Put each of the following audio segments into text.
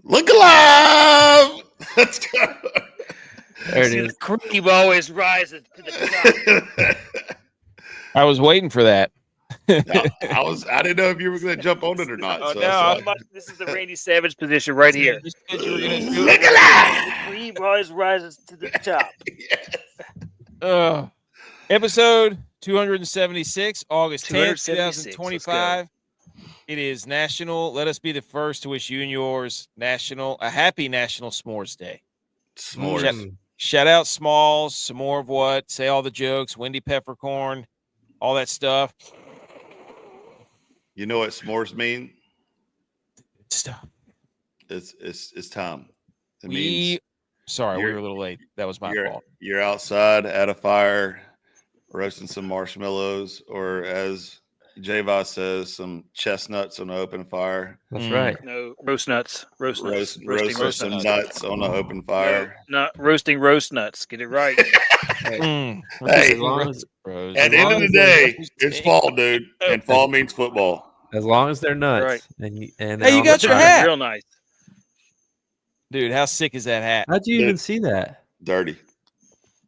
Look alive! Let's go. There it is. The cream always rises to the top. I was waiting for that. I didn't know if you were going to jump on it or not. Oh, so no, this is the Randy Savage position right here. You said you were going to do Look it. alive! The cream always rises to the top. Yes. Episode 276, August 10th, 276, 2025. It is National. Let us be the first to wish you and yours a happy National S'mores Day. S'mores. Shout out Smalls, some more of what, say all the jokes, Wendy Peppercorn, all that stuff. You know what s'mores mean? Stuff. It's time. It we means were a little late. That was my fault. You're outside at a fire, roasting some marshmallows, or as G.U.Y.S says, some chestnuts on an open fire. That's right. No, roast nuts. Roasting Roast some nuts on an open fire. No, not roasting roast nuts. Get it right. Hey, As at long as, the end of the day, it's fall, dude, and fall means football. as long as they're nuts. Right. And Hey, you got your hat. Real nice. Dude, how sick is that hat? How'd you even see that? Dirty.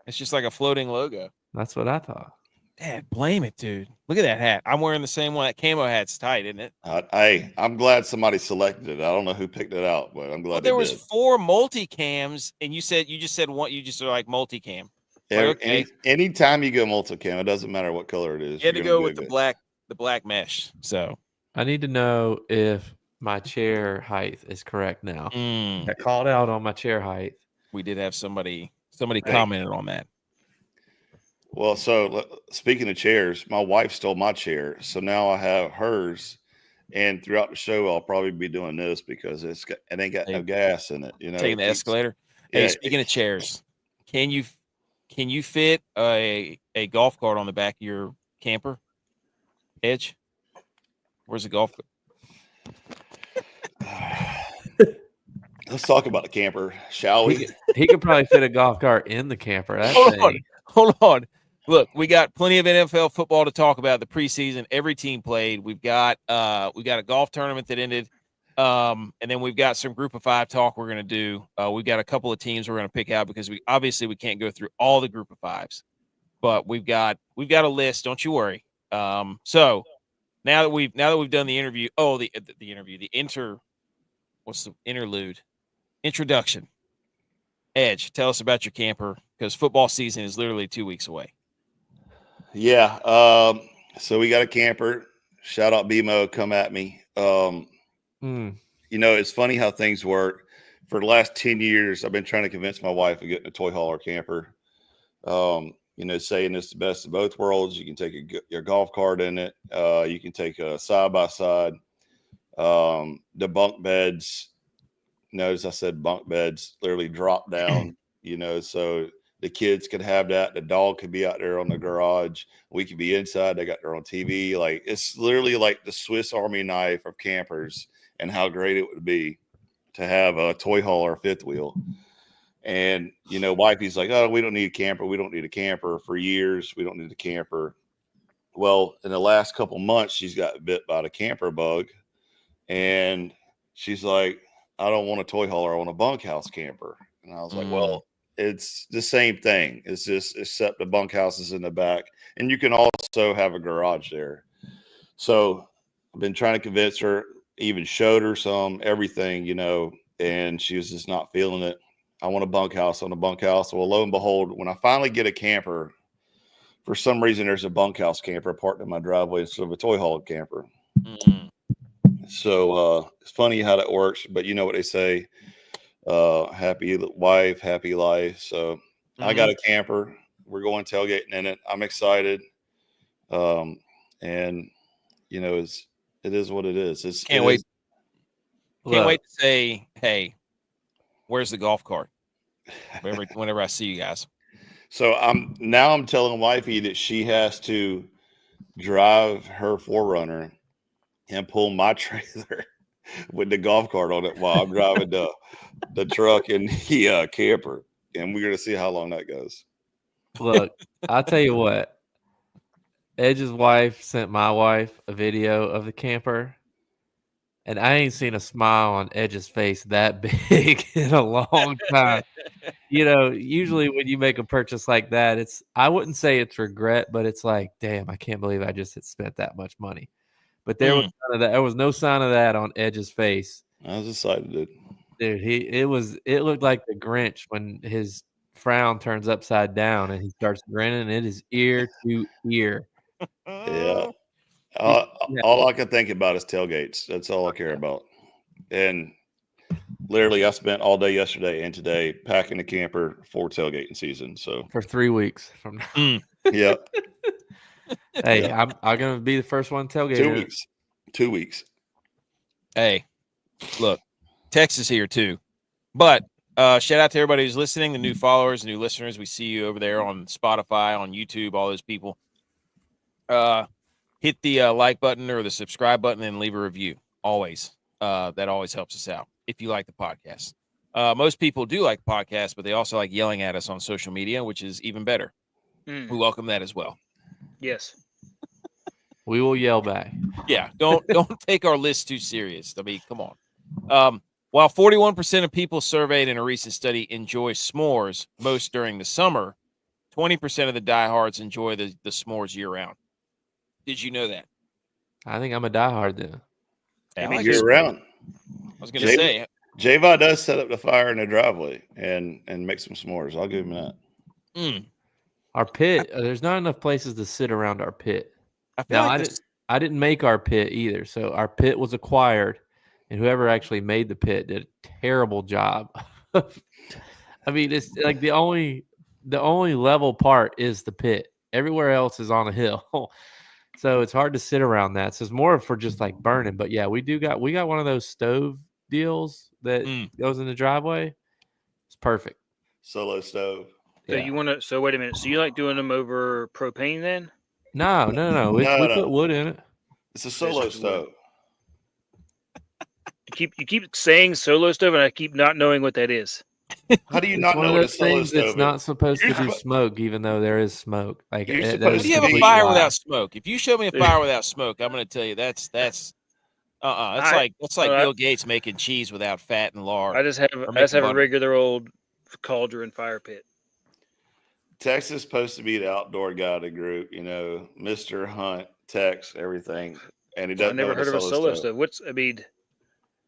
It's just like a floating logo. That's what I thought. Dad, blame it, dude. Look at that hat. I'm wearing the same one. That camo hat's tight, isn't it? I'm glad somebody selected it. I don't know who picked it out, but I'm glad Well, they there was did. 4 multicams, and you just said one. You just are like multicam. Okay. Anytime you go multicam, it doesn't matter what color it is. You had to you're go gonna with be the black mesh. So I need to know if my chair height is correct now. I called out on my chair height. we did have somebody commented on that. Well, so speaking of chairs, my wife stole my chair, so now I have hers. And throughout the show, I'll probably be doing this because it ain't got no gas in it. You know, Taking the escalator. Yeah, Hey, speaking of chairs, can you fit a golf cart on the back of your camper? Edge, where's the golf cart? Let's talk about the camper, shall we? He could probably fit a golf cart in the camper. Hold on. Look, we got plenty of NFL football to talk about. The preseason, every team played. We've got a golf tournament that ended, and then we've got some Group of 5 talk we're going to do. We've got a couple of teams we're going to pick out because we can't go through all the Group of 5s, but we've got a list. Don't you worry. So now that we've done the interview, interlude, introduction. Edge, tell us about your camper because football season is literally 2 weeks away. Yeah. So we got a camper. Shout out BMO. Come at me. You know, it's funny how things work. For the last 10 years, I've been trying to convince my wife of getting a toy hauler camper. You know, saying it's the best of both worlds. You can take your golf cart in it. You can take a side-by-side. The bunk beds, notice I said bunk beds, literally drop down, you know, so the kids could have that. The dog could be out there on the garage. We could be inside. They got their own TV. Like, it's literally like the Swiss Army knife of campers and how great it would be to have a toy hauler fifth wheel. And, you know, wifey's like, oh, we don't need a camper. We don't need a camper. For years, we don't need a camper. Well, in the last couple months, she's got bit by the camper bug. And she's like, I don't want a toy hauler. I want a bunkhouse camper. And I was like, well, it's the same thing. It's just, except the bunkhouse is in the back. And you can also have a garage there. So I've been trying to convince her, even showed her some, everything, you know, and she was just not feeling it. I want a bunkhouse on a bunkhouse. Well, lo and behold, when I finally get a camper, for some reason, there's a bunkhouse camper parked in my driveway instead of a toy hauler camper. So it's funny how that works, but you know what they say, happy wife, happy life. So I got a camper. We're going tailgating in it. I'm excited. And you know, it is what it is. Can't wait to say, hey, where's the golf cart? Whenever I see you guys. So I'm telling wifey that she has to drive her 4Runner and pull my trailer with the golf cart on it while I'm driving the truck and the camper. And we're going to see how long that goes. Look, I'll tell you what. Edge's wife sent my wife a video of the camper, And I ain't seen a smile on Edge's face that big in a long time. Usually when you make a purchase like that, I wouldn't say it's regret, but it's like, damn, I can't believe I just had spent that much money. But there was none of that. There was no sign of that on Edge's face. I was excited, dude. Dude, it looked like the Grinch when his frown turns upside down and he starts grinning. It is ear to ear. Yeah. All I can think about is tailgates. That's all I care about. And literally, I spent all day yesterday and today packing the camper for tailgating season. So for 3 weeks from now. Yeah. Hey, yeah. I'm gonna be the first one tailgate. 2 weeks. 2 weeks. Hey, look, Texas here too. But shout out to everybody who's listening, the new followers, the new listeners. We see you over there on Spotify, on YouTube, all those people. Hit the like button or the subscribe button and leave a review. Always. That always helps us out if you like the podcast. Most people do like the podcast, but they also like yelling at us on social media, which is even better. We welcome that as well. Yes. We will yell back. Yeah, don't take our list too serious. I mean, come on. While 41% of people surveyed in a recent study enjoy s'mores most during the summer, 20% of the diehards enjoy the s'mores year-round. Did you know that? I think I'm a diehard then. Yeah, year-round. I was going to say. J.U.Y.S does set up the fire in the driveway and make some s'mores. I'll give him that. Our pit, there's not enough places to sit around our pit. I didn't make our pit either. So our pit was acquired, and whoever actually made the pit did a terrible job. I mean, it's like the only level part is the pit. Everywhere else is on a hill. So it's hard to sit around that. So it's more for just like burning. But yeah, we got one of those stove deals that goes in the driveway. It's perfect. Solo stove. So So wait a minute. So you like doing them over propane then? No. We put wood in it. It's a solo stove. You keep saying solo stove, and I keep not knowing what that is. How do you not know what a solo stove is? It's not supposed to do smoke, even though there is smoke. Like, how do you have a fire without smoke? If you show me a fire without smoke, I'm going to tell you that's like Bill Gates making cheese without fat and lard. I just have a regular old cauldron fire pit. Tex is supposed to be the outdoor guy of the group, Mr. Hunt, Tex, everything, and he doesn't. I never heard of a solo stove.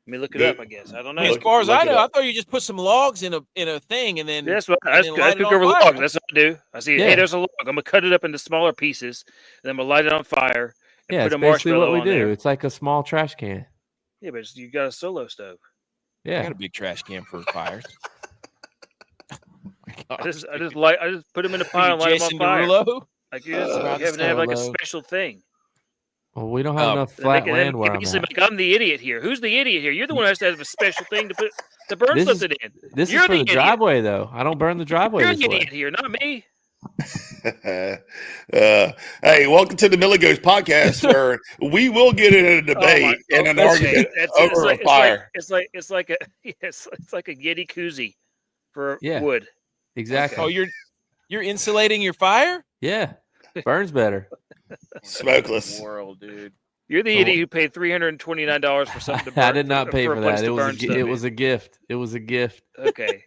Let me look it up. I guess I don't know. As far as I know, I thought you just put some logs in a thing and then. That's what I cook over logs. That's what I do. I see. Hey, there's a log. I'm gonna cut it up into smaller pieces, and then I'm gonna light it on fire. And put a it's basically what we do. There. It's like a small trash can. Yeah, but you got a solo stove. Yeah, I got a big trash can for fires. I just put them in a pile and light them on fire. Derulo? Like you have to have like a special thing. Well, we don't have enough flat land where I'm at. I'm the idiot here. Who's the idiot here? You're the one who has to have a special thing to burn something in. This is for the driveway, though. I don't burn the driveway. You're the idiot here, not me. Hey, welcome to the Millie Goes podcast, where we will get in a debate and an argument over a fire. It's like a Yeti koozie for wood. Exactly. Okay. Oh, you're insulating your fire? Yeah, burns better. Smokeless world, dude. You're the idiot who paid $329 for something to burn. I did not pay for that. It was a gift. It was a gift. Okay.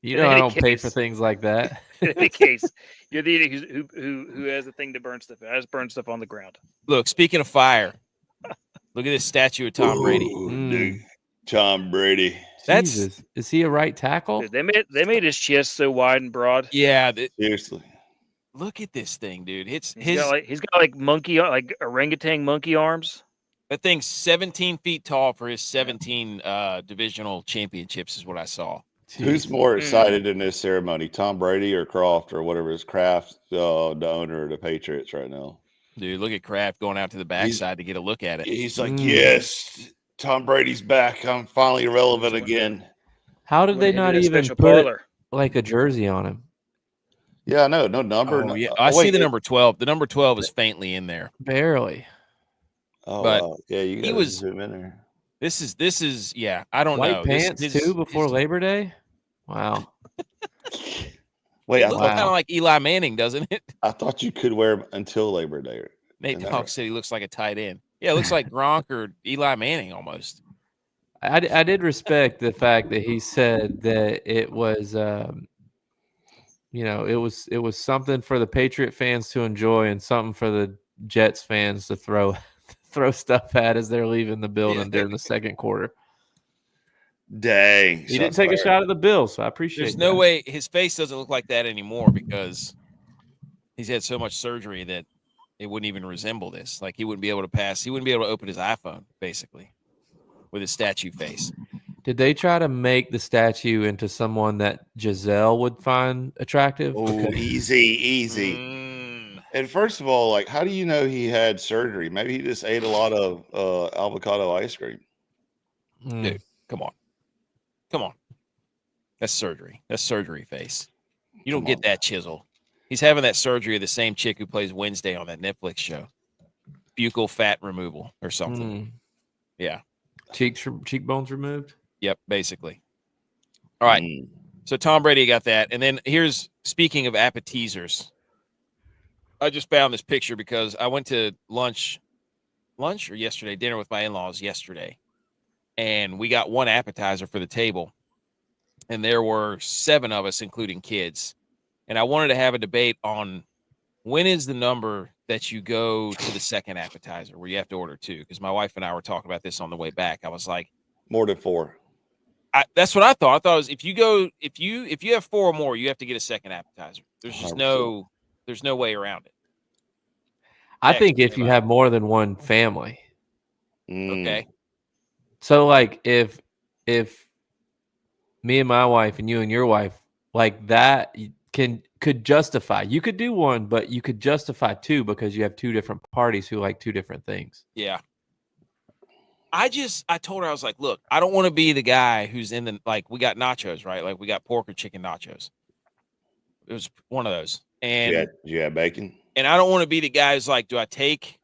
I don't pay for things like that. In any case, you're the idiot who has a thing to burn stuff. I just burn stuff on the ground. Look, speaking of fire, look at this statue of Tom Brady. Dude, Tom Brady. Is he a right tackle? Dude, they made his chest so wide and broad. Yeah, seriously. Look at this thing, dude. He's got monkey, like orangutan monkey arms. That thing's 17 feet tall for his 17 divisional championships, is what I saw. Jeez. Who's more excited in this ceremony, Tom Brady or Kraft or whatever is Kraft, the owner of the Patriots right now? Dude, look at Kraft going out to the backside to get a look at it. He's like, yes, Tom Brady's back. I'm finally relevant again. How did they not even put like a jersey on him? Yeah, no number. Oh, yeah. I see the number 12. The number 12 is faintly in there. Barely. Oh, but wow. Yeah, you got to zoom in there. This is yeah, I don't know. White pants too before Labor Day? Wow. Wait, it looks kind of like Eli Manning, doesn't it? I thought you could wear them until Labor Day. Nate Dogg said he looks like a tight end. Yeah, it looks like Gronk or Eli Manning almost. I did respect the fact that he said that it was, it was something for the Patriot fans to enjoy and something for the Jets fans to throw stuff at as they're leaving the building during the second quarter. Dang. He didn't take a shot at the Bills, so I appreciate There's that. no way his face doesn't look like that anymore because he's had so much surgery that it wouldn't even resemble this. Like he wouldn't be able to pass. He wouldn't be able to open his iPhone, basically, with his statue face. Did they try to make the statue into someone that Giselle would find attractive? Oh, easy. And first of all, like, how do you know he had surgery? Maybe he just ate a lot of avocado ice cream. Dude, come on. That's surgery. That's surgery face. You don't get that chisel. He's having that surgery of the same chick who plays Wednesday on that Netflix show. Buccal fat removal or something. Yeah. Cheekbones removed? Yep, basically. All right. So Tom Brady got that. And then here's, speaking of appetizers, I just found this picture because I went to lunch or dinner with my in-laws yesterday. And we got one appetizer for the table. And there were 7 of us, including kids. And I wanted to have a debate on when is the number that you go to the second appetizer where you have to order 2? Because my wife and I were talking about this on the way back. I was like, more than 4. That's what I thought. I thought it was if you have 4 or more, you have to get a second appetizer. There's just no way around it. I think if you have more than one family. Okay. So like if me and my wife and you and your wife, like that could justify. You could do 1, but you could justify 2 because you have 2 different parties who like 2 different things. Yeah. I told her, I was like, look, I don't want to be the guy who's in we got nachos, right? Like we got pork or chicken nachos. It was one of those. And you had bacon. And I don't want to be the guy who's like, do I take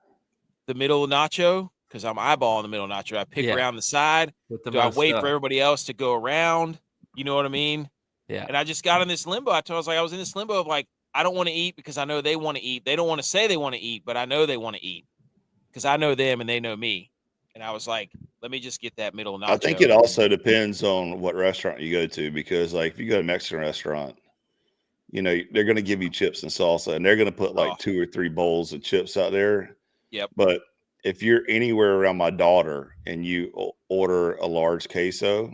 the middle nacho? Because I'm eyeballing the middle nacho. I pick around the side. Do I wait for everybody else to go around? You know what I mean? Yeah. And I just got in this limbo. I was in this limbo of like, I don't want to eat because I know they want to eat. They don't want to say they want to eat, but I know they want to eat because I know them and they know me. And I was like, let me just get that middle nacho. I think it also depends on what restaurant you go to because, like, if you go to a Mexican restaurant, you know, they're going to give you chips and salsa and they're going to put like 2 or 3 bowls of chips out there. Yep. But if you're anywhere around my daughter and you order a large queso,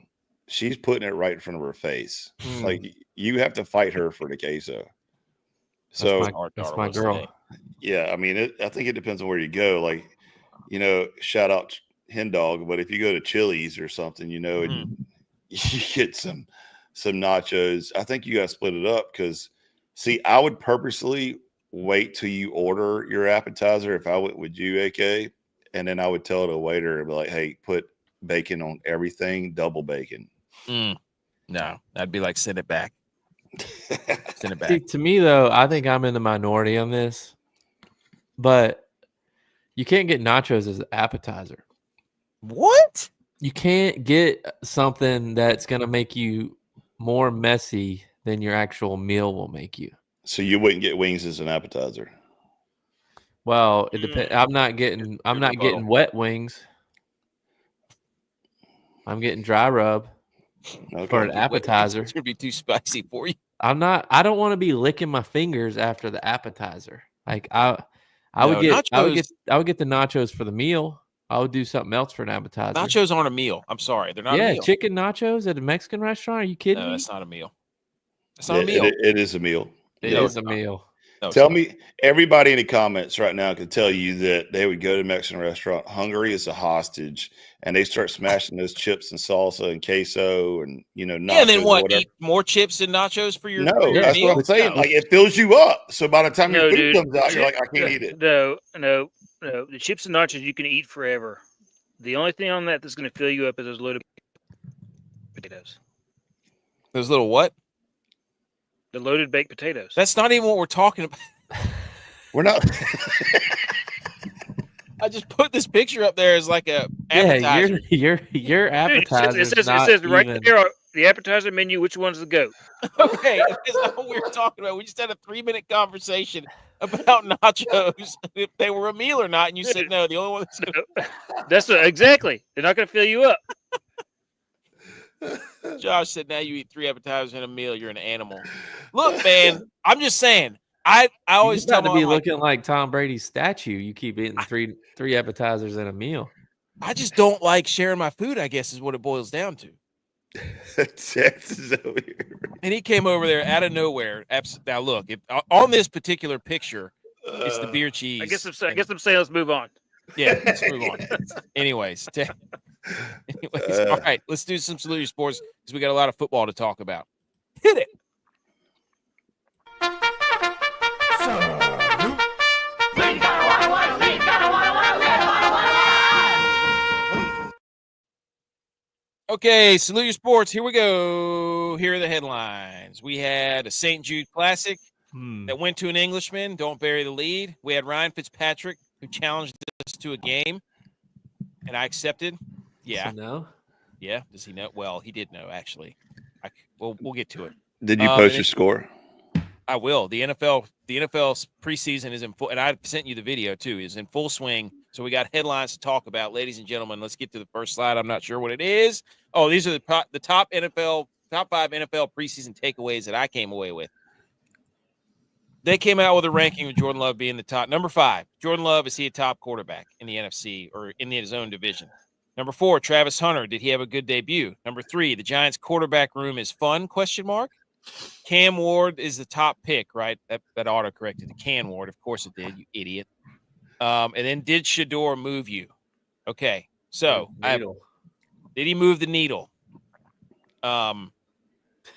she's putting it right in front of her face. Like, you have to fight her for the queso. So that's my girl. Yeah. I mean, I think it depends on where you go. Like, you know, shout out Hen Dog, but if you go to Chili's or something, you know, and you get some nachos, I think you got to split it up because, see, I would purposely wait till you order your appetizer if I went with you, AK, and then I would tell the waiter and be like, hey, put bacon on everything, double bacon. No, I'd be like, send it back. Send it back. See, to me, though, I think I'm in the minority on this, but you can't get nachos as an appetizer. What? You can't get something that's going to make you more messy than your actual meal will make you. So you wouldn't get wings as an appetizer? Well, it depends. I'm not getting wet wings. I'm getting dry rub for an appetizer. It's gonna be too spicy for you. I don't want to be licking my fingers after the appetizer. Like I would get the nachos for the meal. I would do something else for an appetizer. Nachos aren't a meal. I'm sorry, they're not. A meal. Chicken nachos at a Mexican restaurant. Are you kidding me? That's not a meal. It's not a meal. It is a meal. It is a meal. No, tell me, everybody in the comments right now can tell you that they would go to a Mexican restaurant hungry as a hostage, and they start smashing those chips and salsa and queso and, you know, nachos. Yeah, and then what? Eat more chips and nachos for your No, for your that's meal? what I'm saying. Like, it fills you up. So by the time your food comes out, you're like, I can't eat it. No. The chips and nachos you can eat forever. The only thing on that's going to fill you up is those loaded potatoes. Those little what? The loaded baked potatoes. That's not even what we're talking about. We're not. I just put this picture up there as like a appetizer. Your appetizer. It says right there, the appetizer menu. Which one's the goat? Okay, that's not what we were talking about. We just had a 3-minute conversation about nachos, if they were a meal or not, and you said no. The only one that's That's exactly. They're not going to fill you up. Josh said, now you eat 3 appetizers in a meal, you're an animal. Look, man, I'm just saying. I always tell to them, be looking like Tom Brady's statue. You keep eating three appetizers in a meal. I just don't like sharing my food, I guess, is what it boils down to. Texas over here. And he came over there out of nowhere. Now, look, on this particular picture, it's the beer cheese. I guess I'm saying let's move on. Yeah, let's move on. Anyways, all right, let's do some Salute Your Sports because we got a lot of football to talk about. Hit it. Okay, Salute Your Sports. Here we go. Here are the headlines. We had a St. Jude Classic that went to an Englishman. Don't bury the lead. We had Ryan Fitzpatrick, who challenged us to a game, and I accepted. Yeah. No. Yeah. Does he know? Well, he did know, actually. We'll get to it. Did you post your score? I will. The NFL's preseason is in full, and I sent you the video too. Is in full swing. So we got headlines to talk about, ladies and gentlemen. Let's get to the first slide. I'm not sure what it is. Oh, these are the top 5 NFL preseason takeaways that I came away with. They came out with a ranking of Jordan Love being the top. Number 5, Jordan Love, is he a top quarterback in the NFC or in his own division? Number 4, Travis Hunter, did he have a good debut? Number 3, the Giants quarterback room is fun, ? Cam Ward is the top pick, right? That auto-corrected to Cam Ward. Of course it did, you idiot. And then did Shedeur move you? Okay, so did he move the needle? So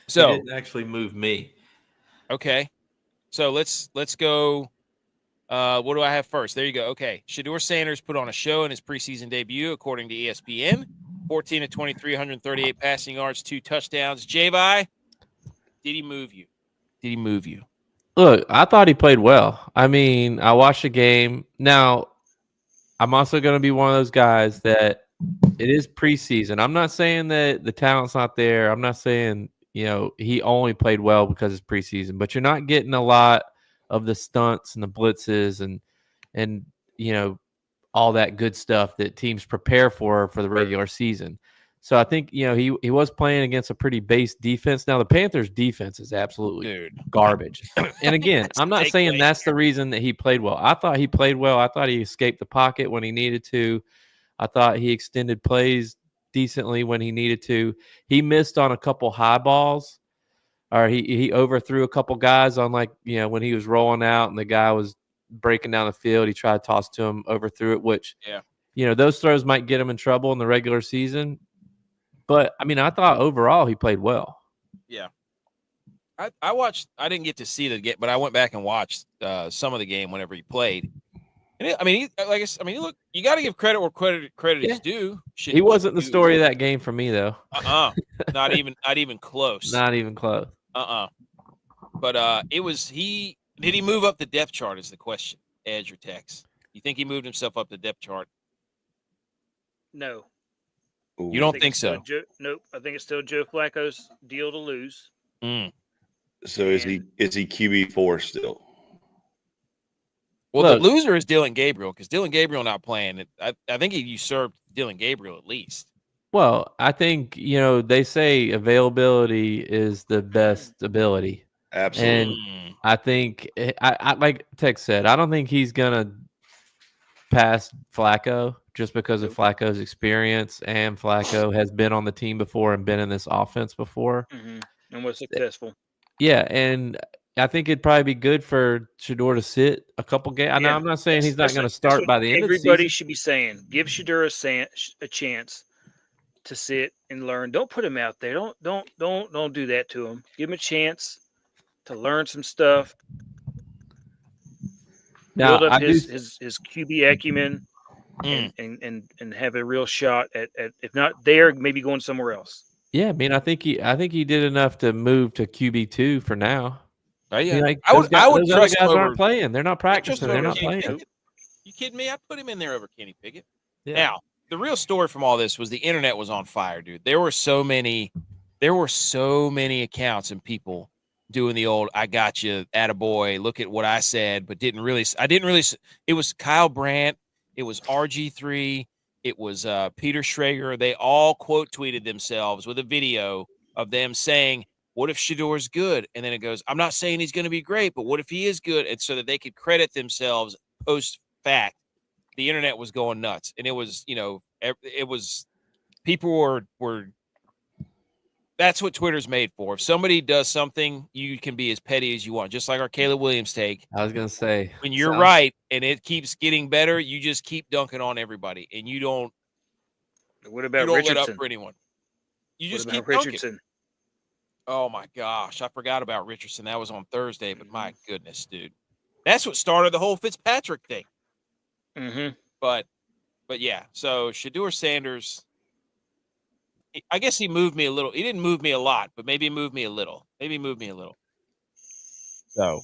he didn't actually move me. Okay, so let's go. What do I have first? There you go. Okay, Shedeur Sanders put on a show in his preseason debut, according to ESPN. 14 of 23, 138 passing yards, 2 touchdowns. J.Y., did he move you? Look, I thought he played well. I mean, I watched the game. Now, I'm also going to be one of those guys that it is preseason. I'm not saying that the talent's not there. I'm not saying, he only played well because it's preseason, but you're not getting a lot of the stunts and the blitzes and all that good stuff that teams prepare for the regular season. So I think, he was playing against a pretty base defense. Now, the Panthers' defense is absolutely garbage. And again, I'm not saying that's the reason that he played well. I thought he played well. I thought he escaped the pocket when he needed to. I thought he extended plays decently when he needed to. He missed on a couple high balls, or he overthrew a couple guys on, when he was rolling out and the guy was breaking down the field. He tried to toss to him, overthrew it, which, those throws might get him in trouble in the regular season. But, I mean, I thought overall he played well. Yeah. I watched – I didn't get to see the game, but I went back and watched some of the game whenever he played. And look, you got to give credit where credit is due. He wasn't the story of that game for me, though. Not even close. Not even close. But it was he – did he move up the depth chart is the question, Edge or Tex? You think he moved himself up the depth chart? No. Ooh. You don't think so? Nope. I think it's still Joe Flacco's deal to lose. So is he QB4 still? Well, the loser is Dylan Gabriel because Dylan Gabriel not playing. I think he usurped Dylan Gabriel at least. Well, I think, they say availability is the best ability. Absolutely. And I think, I like Tex said, I don't think he's going to pass Flacco just because of Flacco's experience, and Flacco has been on the team before and been in this offense before. And was successful. Yeah, and I think it'd probably be good for Shedeur to sit a couple games. I know I'm not saying he's not going to start by the end of the season. Everybody should be saying, give Shedeur a chance to sit and learn. Don't put him out there. Don't do that to him. Give him a chance to learn some stuff. Now, build up his QB acumen and have a real shot at if not there, maybe going somewhere else. Yeah, I mean, I think he did enough to move to QB2 for now. Oh, yeah. I would those guys aren't playing. They're not practicing. They're not playing. Pickett. You kidding me? I put him in there over Kenny Pickett. Yeah. Now, the real story from all this was the internet was on fire, dude. There were so many accounts and people doing the old "I got you, attaboy, look at what I said," but didn't really. It was Kyle Brandt. It was RG3. It was Peter Schrager. They all quote tweeted themselves with a video of them saying, "What if Shedeur's good?" And then it goes, "I'm not saying he's going to be great, but what if he is good?" And so that they could credit themselves post fact. The internet was going nuts, and it was, it was people were. That's what Twitter's made for. If somebody does something, you can be as petty as you want, just like our Caleb Williams take. I was gonna say, When you're right and it keeps getting better, you just keep dunking on everybody, and you don't. What about let Richardson? up for anyone. You just What keep about dunking. Richardson? Oh my gosh, I forgot about Richardson. That was on Thursday, but my goodness, dude, that's what started the whole Fitzpatrick thing. Mm-hmm. But yeah, so Shedeur Sanders. I guess he moved me a little. He didn't move me a lot, but maybe he moved me a little. So,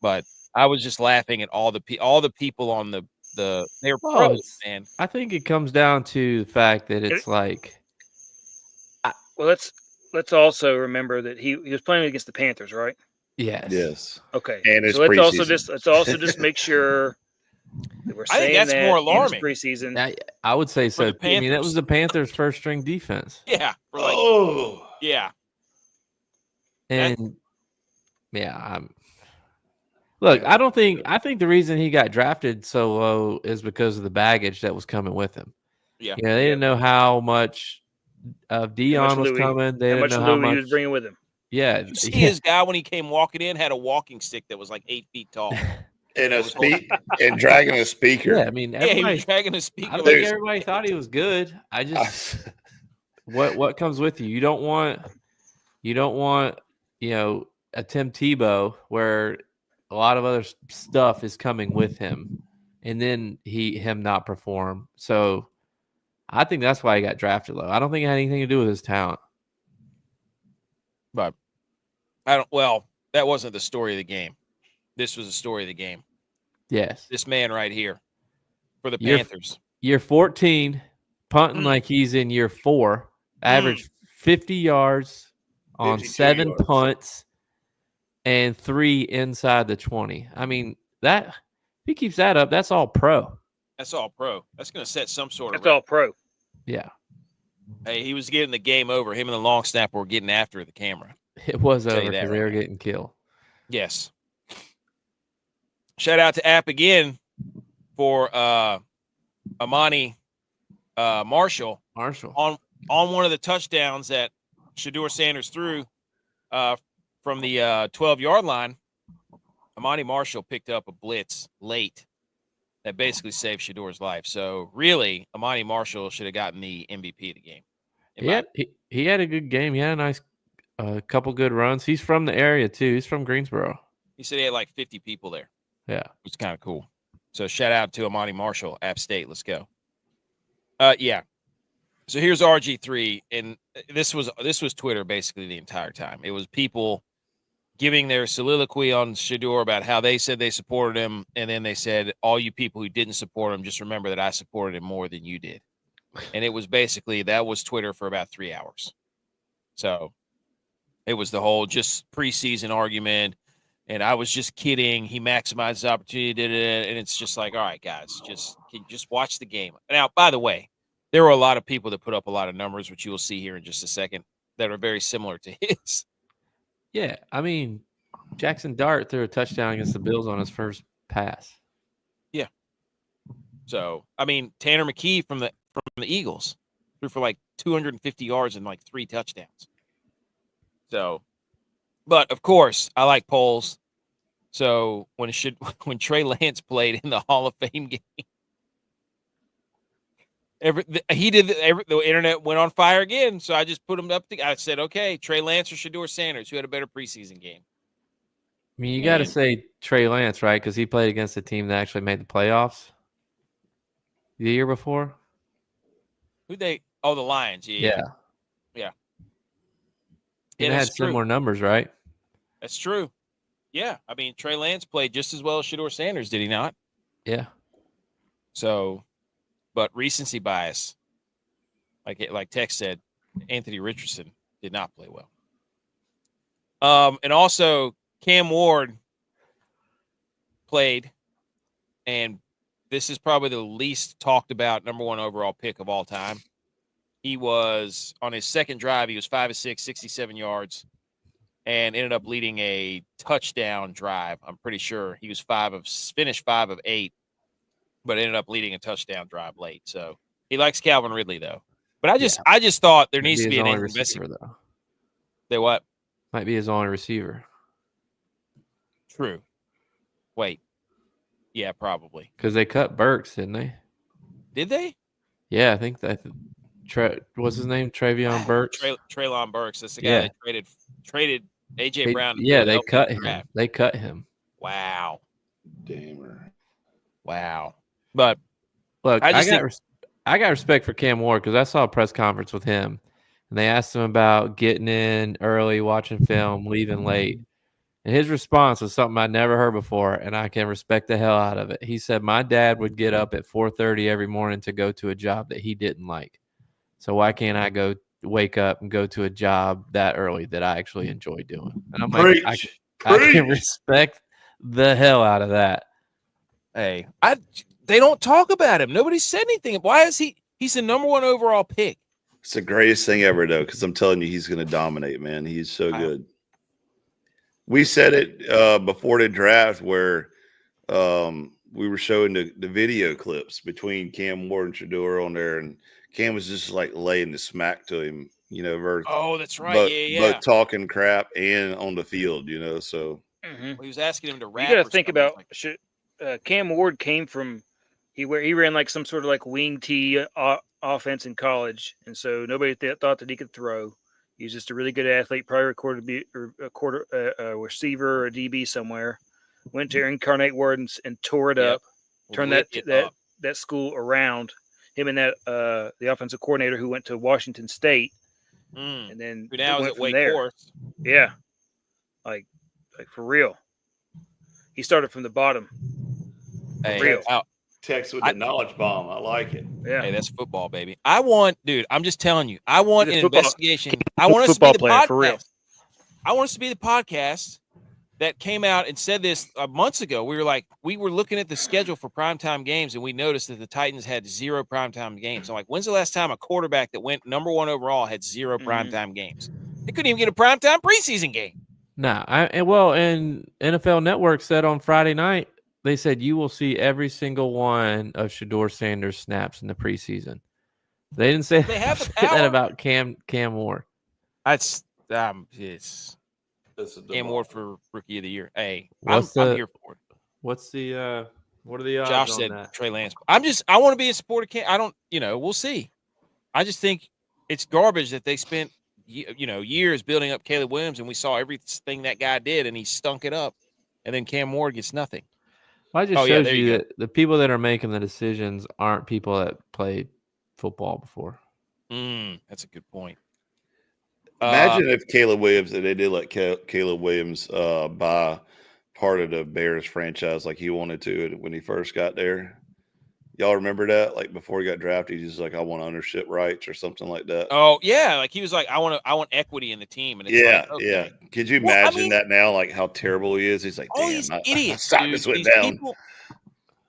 but I was just laughing at all the people on the they're pros, man. I think it comes down to the fact that it's like. Well, let's also remember that he was playing against the Panthers, right? Yes. Yes. Okay. And it's so let's preseason. also just make sure that we're I think saying that's more alarming. Preseason. I would say so. the I mean, that was the Panthers' first string defense. Yeah. Yeah. And look, I think the reason he got drafted so low is because of the baggage that was coming with him. Yeah. They didn't know how much of Dion was coming. They didn't know how much he was bringing with him. Yeah. Did you see his guy when he came walking in had a walking stick that was like 8 feet tall. And and dragging a speaker. Yeah, I mean, he was dragging a speaker. I think everybody thought he was good. I just what comes with you? You don't want, a Tim Tebow where a lot of other stuff is coming with him, and then him not perform. So I think that's why he got drafted low. I don't think it had anything to do with his talent. But that wasn't the story of the game. This was the story of the game. Yes. This man right here for the Panthers. Year 14, punting like he's in year 4, averaged 50 yards on 7 yards. punts and 3 inside the 20. I mean, that if he keeps that up, that's all pro. That's all pro. That's going to set some sort of That's all pro. Yeah. Hey, he was getting the game over. Him and the long snapper were getting after the camera. It was over because they were getting killed. Yes. Shout out to App again for Amani Marshall on one of the touchdowns that Shedeur Sanders threw from the 12-yard line. Amani Marshall picked up a blitz late that basically saved Shedeur's life. So really, Amani Marshall should have gotten the MVP of the game. He had a good game. He had a nice couple good runs. He's from the area too. He's from Greensboro. He said he had like 50 people there. Yeah. Which is kind of cool. So shout out to Amani Marshall, App State. Let's go. Yeah. So here's RG3, and this was Twitter basically the entire time. It was people giving their soliloquy on Shedeur about how they said they supported him, and then they said, all you people who didn't support him, just remember that I supported him more than you did. And it was basically, that was Twitter for about 3 hours. So it was the whole just preseason argument, and I was just kidding. He maximized his opportunity, and it's just like, all right, guys, just watch the game. Now, by the way, there were a lot of people that put up a lot of numbers, which you will see here in just a second, that are very similar to his. Yeah, I mean, Jackson Dart threw a touchdown against the Bills on his first pass. Yeah. So, I mean, Tanner McKee from the Eagles threw for like 250 yards and like 3 touchdowns. So, but of course, I like polls. So when Trey Lance played in the Hall of Fame game, the internet went on fire again. So I just put him up. I said, okay, Trey Lance or Shedeur Sanders, who had a better preseason game? I mean, you got to say Trey Lance, right? Because he played against a team that actually made the playoffs the year before. The Lions. Yeah. It had similar numbers, right? That's true. Yeah. I mean, Trey Lance played just as well as Shedeur Sanders, did he not? Yeah. So, but recency bias, like Tex said, Anthony Richardson did not play well. And also Cam Ward played, and this is probably the least talked about number 1 overall pick of all time. He was on his second drive. He was 5 of 6, 67 yards, and ended up leading a touchdown drive. I'm pretty sure he was finished 5 of 8, but ended up leading a touchdown drive late. So he likes Calvin Ridley though. But I just thought there needs to be an receiver though. They what? Might be his only receiver. True. Wait. Yeah, probably. Because they cut Burks, didn't they? Did they? Yeah, I think that. What's his name? Travion Burks. Traylon Burks. That's the guy that traded AJ Brown. Yeah, they cut him. They cut him. Wow. Damn. Wow. But look, I got respect for Cam Ward because I saw a press conference with him, and they asked him about getting in early, watching film, leaving late. And his response was something I'd never heard before, and I can respect the hell out of it. He said, my dad would get up at 4:30 every morning to go to a job that he didn't like. So why can't I wake up and go to a job that early that I actually enjoy doing? And I'm like, I can respect the hell out of that. Hey, they don't talk about him. Nobody said anything. Why is he's the number 1 overall pick? It's the greatest thing ever, though, because I'm telling you, he's going to dominate, man. He's so good. We said it before the draft where we were showing the video clips between Cam Ward and Shedeur on there, and Cam was just like laying the smack to him, that's right. But talking crap and on the field, so. Well, he was asking him to rap. You got to think about Cam Ward came from he ran like some sort of like wing T offense in college, and so nobody thought that he could throw. He was just a really good athlete, probably recorded to be a receiver or a DB somewhere. Went to Incarnate Word and tore it up, turned that school around. Him and that the offensive coordinator who went to Washington State, and then who now is at Wake Forest. Yeah, like for real. He started from the bottom. For real. Text with the knowledge bomb. I like it. Yeah. Hey, that's football, baby. I'm just telling you. I want an investigation. I want us to be the podcast. For real. I want us to be the podcast that came out and said this months ago. We were looking at the schedule for primetime games, and we noticed that the Titans had 0 primetime games. I'm like, when's the last time a quarterback that went number 1 overall had 0 primetime games? They couldn't even get a primetime preseason game. Nah, and NFL Network said on Friday night, they said you will see every single one of Shedeur Sanders snaps in the preseason. They didn't say that about Cam Ward. That's Cam Ward for Rookie of the Year. Hey, I'm here for it. What are the odds? Josh said that? Trey Lance. I want to be a supporter. We'll see. I just think it's garbage that they spent years building up Caleb Williams, and we saw everything that guy did, and he stunk it up, and then Cam Ward gets nothing. Well, it just shows you that the people that are making the decisions aren't people that played football before. That's a good point. Imagine if Caleb Williams, and they did let Caleb Williams buy part of the Bears franchise like he wanted to when he first got there. Y'all remember that? Like before he got drafted, he's just like, I want ownership rights or something like that. Oh yeah, like he was like, I want equity in the team. And it's yeah. Could you imagine that now? Like how terrible he is. He's like, damn, these idiots. This went down. People,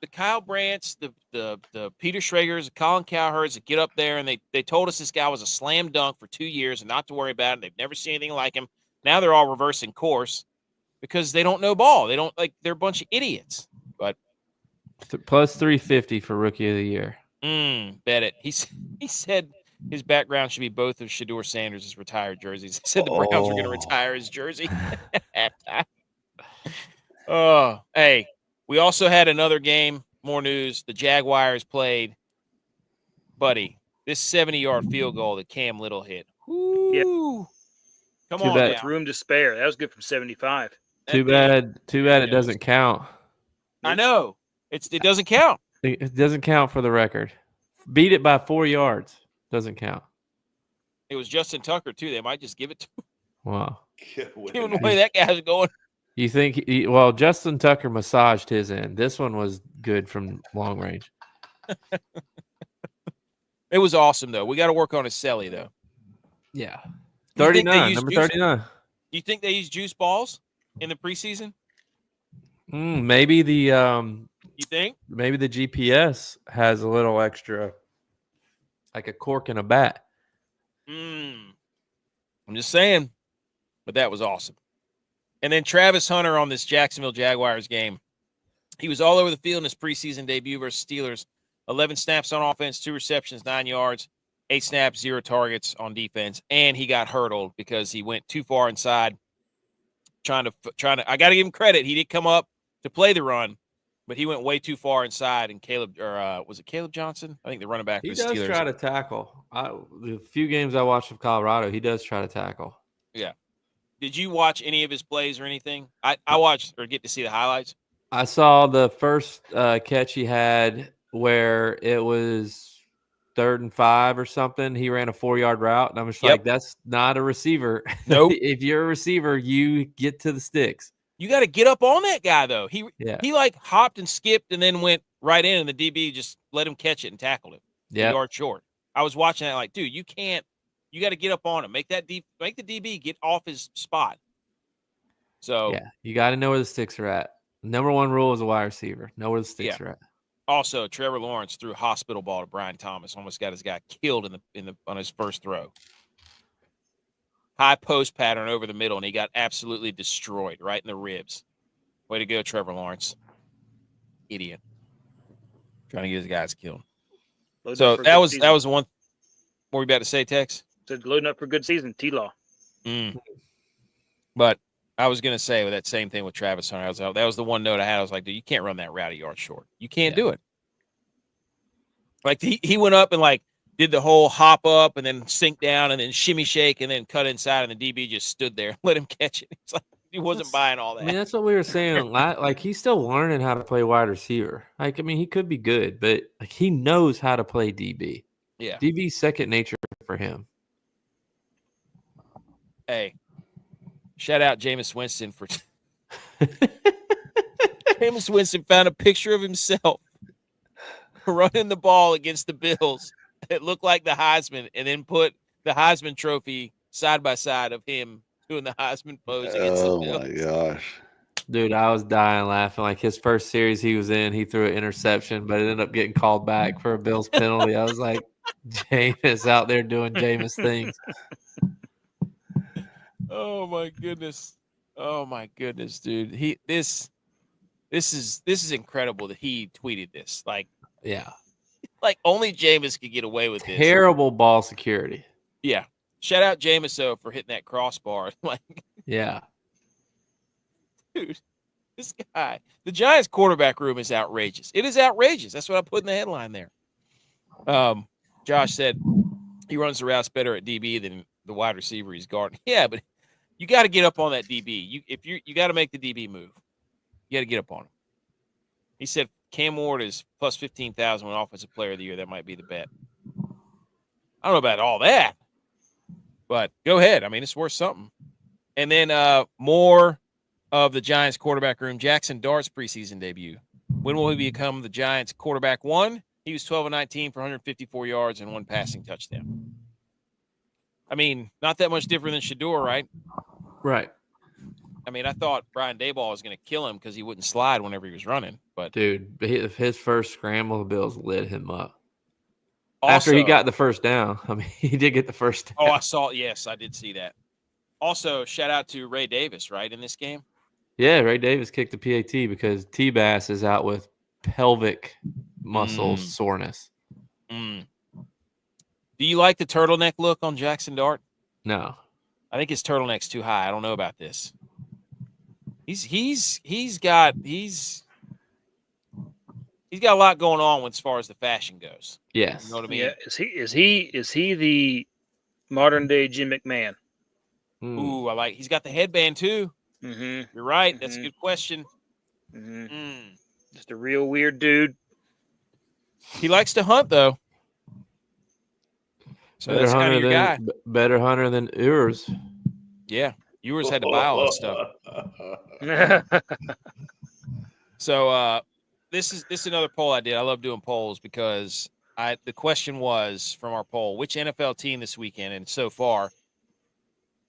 the Kyle Brandts, the Peter Schrager's, the Colin Cowherds that get up there and they told us this guy was a slam dunk for 2 years and not to worry about it. They've never seen anything like him. Now they're all reversing course because they don't know ball. They're a bunch of idiots. But plus 350 for Rookie of the Year. Bet it. He said his background should be both of Shedeur Sanders' retired jerseys. He said the Browns were going to retire his jersey. Hey, we also had another game. More news. The Jaguars played. Buddy, this 70-yard field goal that Cam Little hit. Woo. Come on, now. Room to spare. That was good from 75. Too bad it doesn't count. I know. It doesn't count. It doesn't count for the record. Beat it by 4 yards. Doesn't count. It was Justin Tucker, too. They might just give it to him. Wow. Given the way that guy's going. You think Justin Tucker massaged his end. This one was good from long range. It was awesome, though. We got to work on his celly, though. Yeah. 39, number 39. Do you think they use juice balls in the preseason? Maybe the You think? maybe the GPS has a little extra, like a cork in a bat. I'm just saying, but that was awesome. And then Travis Hunter on this Jacksonville Jaguars game. He was all over the field in his preseason debut versus Steelers. 11 snaps on offense, 2 receptions, 9 yards, 8 snaps, 0 targets on defense. And he got hurdled because he went too far inside. Trying to. I got to give him credit. He did come up to play the run, but he went way too far inside. And was it Caleb Johnson? I think the running back for He the does Steelers. try to tackle. The few games I watched of Colorado, he does try to tackle. Yeah. Did you watch any of his plays or anything? I watched or get to see the highlights. I saw the first catch he had where it was 3rd and 5 or something. He ran a 4-yard route, and I'm just like, that's not a receiver. Nope. If you're a receiver, you get to the sticks. You got to get up on that guy, though. He like hopped and skipped and then went right in, and the DB just let him catch it and tackled him. Yeah, a yard short. I was watching that like, dude, you can't. You got to get up on him. Make the DB get off his spot. So yeah, you got to know where the sticks are at. Number 1 rule is a wide receiver. Know where the sticks are at. Also, Trevor Lawrence threw a hospital ball to Brian Thomas. Almost got his guy killed on his first throw. High post pattern over the middle, and he got absolutely destroyed right in the ribs. Way to go, Trevor Lawrence. Idiot. Trying to get his guys killed. So that was the one. What were you about to say, Tex? Said loading up for a good season, T-Law. But I was going to say with that same thing with Travis Hunter. That was the one note I had. I was like, dude, you can't run that route a yard short. You can't do it. Like he went up and like did the whole hop up and then sink down and then shimmy shake and then cut inside, and the DB just stood there and let him catch it. It's like he wasn't buying all that. I mean, that's what we were saying. Like, he's still learning how to play wide receiver. Like, I mean, he could be good, but like he knows how to play DB. Yeah. DB's second nature for him. Hey, shout out Jameis Winston for Jameis Winston found a picture of himself running the ball against the Bills. It looked like the Heisman, and then put the Heisman trophy side by side of him doing the Heisman pose against the Bills. Oh my gosh. Dude, I was dying laughing. Like, his first series he was in, he threw an interception, but it ended up getting called back for a Bills penalty. I was like, Jameis out there doing Jameis things. Oh my goodness. Oh my goodness, dude. This is incredible that he tweeted this. Like, yeah. Like only Jameis could get away with this. Terrible ball security. Yeah. Shout out Jameis though for hitting that crossbar. Like, yeah. Dude, this guy. The Giants quarterback room is outrageous. It is outrageous. That's what I put in the headline there. Josh said he runs the routes better at DB than the wide receiver he's guarding. Yeah, but you got to get up on that DB. You got to make the DB move. You got to get up on him. He said Cam Ward is plus 15,000 when offensive player of the year. That might be the bet. I don't know about all that, but go ahead. I mean, it's worth something. And then more of the Giants quarterback room. Jackson Dart's preseason debut. When will he become the Giants quarterback 1? He was 12-19 for 154 yards and 1 passing touchdown. I mean, not that much different than Shedeur, right? Right. I mean, I thought Brian Daboll was going to kill him because he wouldn't slide whenever he was running. But dude, his first scramble, the Bills lit him up. Also, after he got the first down. I mean, he did get the first down. Oh, I saw. Yes, I did see that. Also, shout out to Ray Davis, right, in this game? Yeah, Ray Davis kicked the PAT because T-Bass is out with pelvic muscle soreness. Do you like the turtleneck look on Jackson Dart? No. I think his turtleneck's too high. I don't know about this. He's got a lot going on as far as the fashion goes. Yes. You know what I mean? Yeah. Is he the modern day Jim McMahon? Ooh, he's got the headband too. Mm-hmm. You're right. That's a good question. Just a real weird dude. He likes to hunt though. So that's kind of your guy. Better hunter than Ewers. Yeah. Ewers had to buy all this stuff. So this is another poll I did. I love doing polls because the question was from our poll, which NFL team this weekend and so far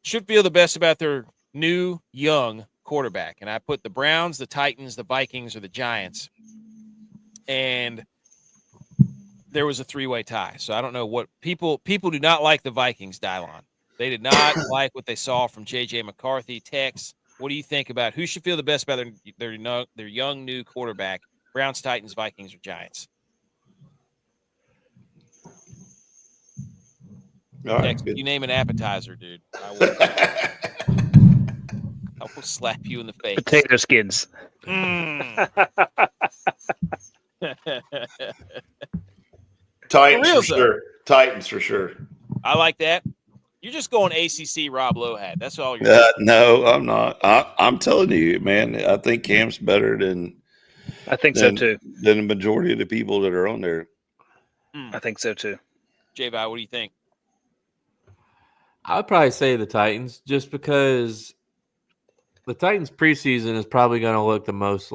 should feel the best about their new young quarterback. And I put the Browns, the Titans, the Vikings, or the Giants. And there was a three-way tie. So I don't know what people do not like the Vikings, Dylon. They did not like what they saw from J.J. McCarthy. Tex, what do you think about who should feel the best about their young new quarterback? Browns, Titans, Vikings, or Giants? All right, Tex, good. you name an appetizer, dude. I will slap you in the face. Potato skins. Titans real, for sure. Titans for sure. I like that. You're just going ACC Rob Lowe had. That's all you're doing. No, I'm not. I'm telling you, man, I think Cam's better than I think so too. Than the majority of the people that are on there. I think so too. J-Vi, what do you think? I would probably say the Titans, just because the Titans preseason is probably going to look the most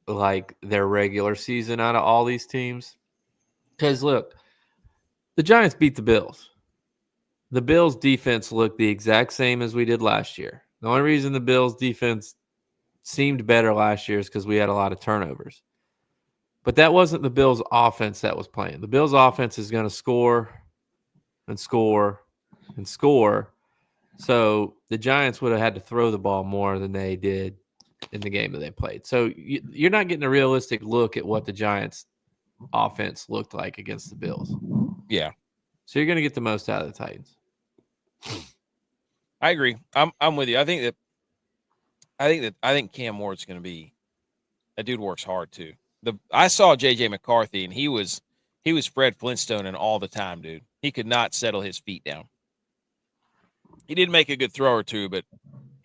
like their regular season out of all these teams. Because look, the Giants beat the Bills. The Bills defense looked the exact same as we did last year. The only reason the Bills defense seemed better last year is because we had a lot of turnovers. But that wasn't the Bills offense that was playing. The Bills offense is going to score and score and score. So the Giants would have had to throw the ball more than they did in the game that they played. So you're not getting a realistic look at what the Giants offense looked like against the Bills. Yeah. So you're going to get the most out of the Titans. I agree. I'm with you. I think Cam Ward's going to be – that dude works hard too. I saw J.J. McCarthy, and he was Fred Flintstone and all the time, dude. He could not settle his feet down. He did make a good throw or two, but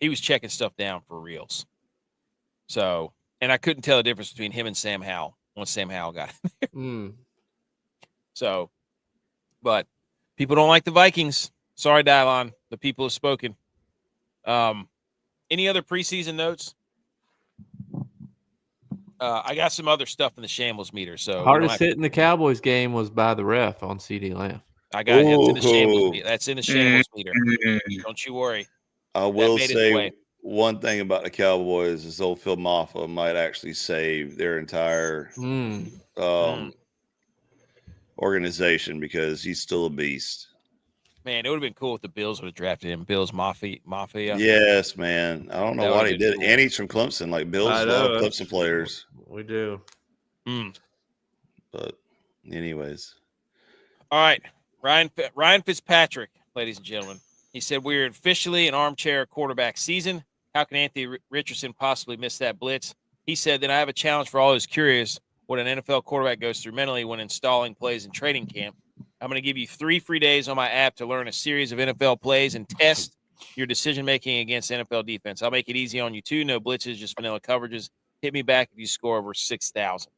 he was checking stuff down for reals. So, and I couldn't tell the difference between him and Sam Howell once Sam Howell got in there. So, but people don't like the Vikings. Sorry, Dylon. The people have spoken. Any other preseason notes? I got some other stuff in the Shambles Meter. So hardest hit in the Cowboys game was by the ref on CD Lamb. I got him in the Shambles Meter. That's in the Shambles Meter. Don't you worry. I will say one thing about the Cowboys is old Phil Maffa might actually save their entire organization because he's still a beast. Man, it would have been cool if the Bills would have drafted him. Bills Mafia. Yes, man. I don't know why they did. Cool. And he's from Clemson. Like Bills love Clemson players. We do. But anyways. All right. Ryan Fitzpatrick, ladies and gentlemen. He said, we're officially an armchair quarterback season. How can Anthony Richardson possibly miss that blitz? He said, then I have a challenge for all who's curious what an NFL quarterback goes through mentally when installing plays in training camp. I'm going to give you 3 free days on my app to learn a series of NFL plays and test your decision-making against NFL defense. I'll make it easy on you, too. No blitzes, just vanilla coverages. Hit me back if you score over 6,000.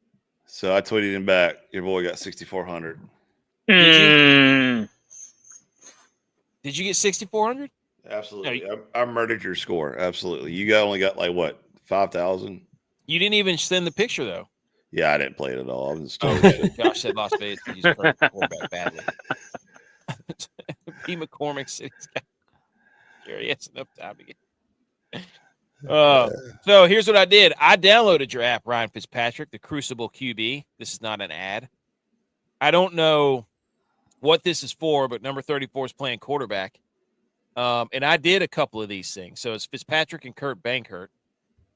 So I tweeted him back. Your boy got 6,400. Did you get 6,400? Absolutely. No, I murdered your score. Absolutely. You only got like what, 5,000? You didn't even send the picture though. Yeah, I didn't play it at all. I was Josh said Las Vegas used quarterback badly. P. McCormick said he's got Jerry has enough time to get. So here's what I did. I downloaded your app, Ryan Fitzpatrick, the Crucible QB. This is not an ad. I don't know what this is for, but number 34 is playing quarterback. And I did a couple of these things. So it's Fitzpatrick and Kurt Bankert.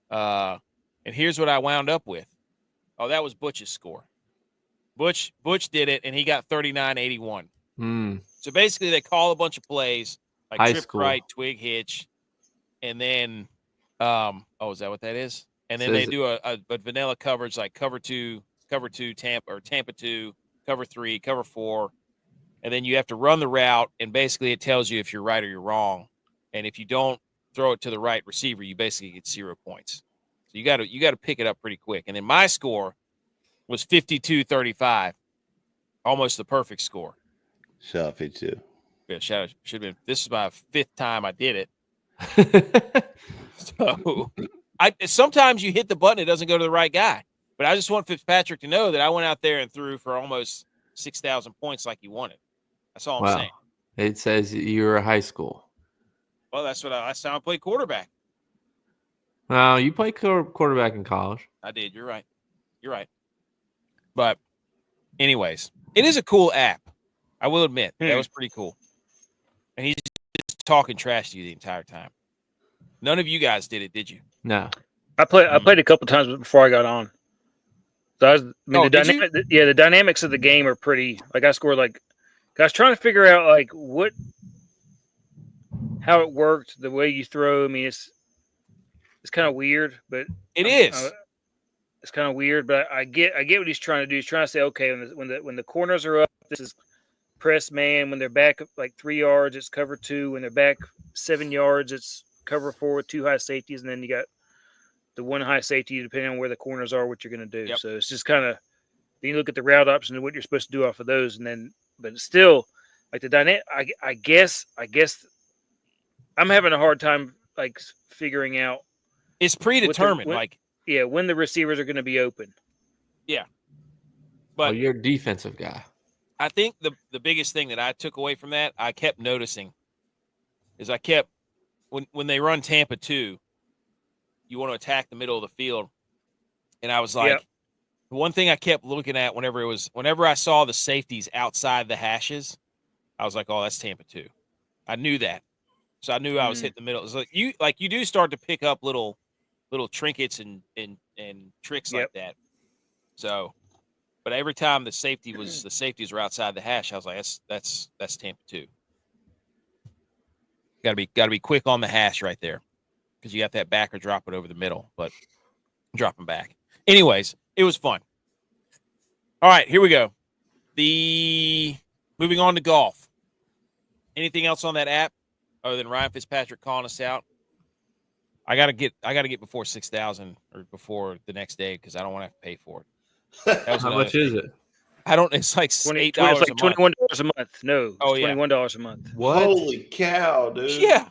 And here's what I wound up with. Oh, that was Butch's score. Butch did it, and he got 39.81. So basically they call a bunch of plays, like high trip school. right, twig hitch, and then is that what that is? And then So they do a vanilla coverage like cover two Tampa, or Tampa 2, cover 3, cover 4. And then you have to run the route, and basically it tells you if you're right or you're wrong. And if you don't throw it to the right receiver, you basically get 0 points. So you got to pick it up pretty quick. And then my score was 52-35, almost the perfect score. Shout out 52. Yeah, should have been. This is my 5th time I did it. So sometimes you hit the button, it doesn't go to the right guy. But I just want Fitzpatrick to know that I went out there and threw for almost 6,000 points like he wanted. That's all I'm saying. It says you were a high school. Well, that's how I played quarterback. No, you played quarterback in college. I did. You're right. But anyways, it is a cool app. I will admit that was pretty cool. And he's just talking trash to you the entire time. None of you guys did it, did you? No. I played a couple times before I got on. So the dynamics of the game are pretty. Like I scored I was trying to figure out how it worked, the way you throw. I mean, it's kind of weird, but it's kind of weird. But I get what he's trying to do. He's trying to say, okay, when the corners are up, this is press man. When they're back 3 yards, it's cover 2. When they're back 7 yards, it's cover 4 with 2 high safeties, and then you got the 1 high safety depending on where the corners are, what you're going to do. Yep. So it's just kind of then you look at the route option and what you're supposed to do off of those, and then but still the dynamic. I guess I'm having a hard time figuring out. It's predetermined, when the receivers are going to be open. Yeah, but you're a defensive guy. I think the biggest thing that I took away from that, I kept noticing, is when they run Tampa 2, you want to attack the middle of the field, and I was like, the one thing I kept looking at whenever I saw the safeties outside the hashes, I was like, oh, that's Tampa 2. I knew that, so I knew I was hitting the middle. It's you do start to pick up little trinkets and tricks like that. So, but every time the safeties were outside the hash, I was like, that's Tampa 2. Got to be quick on the hash right there, because you got that backer dropping over the middle, but dropping back. Anyways, it was fun. All right, here we go. Moving on to golf. Anything else on that app other than Ryan Fitzpatrick calling us out? I gotta get before 6,000 or before the next day, because I don't want to have to pay for it. How much is it? I don't. It's like $8. It's like $21 a month. No, it's $21 a month. What? Holy cow, dude! Yeah.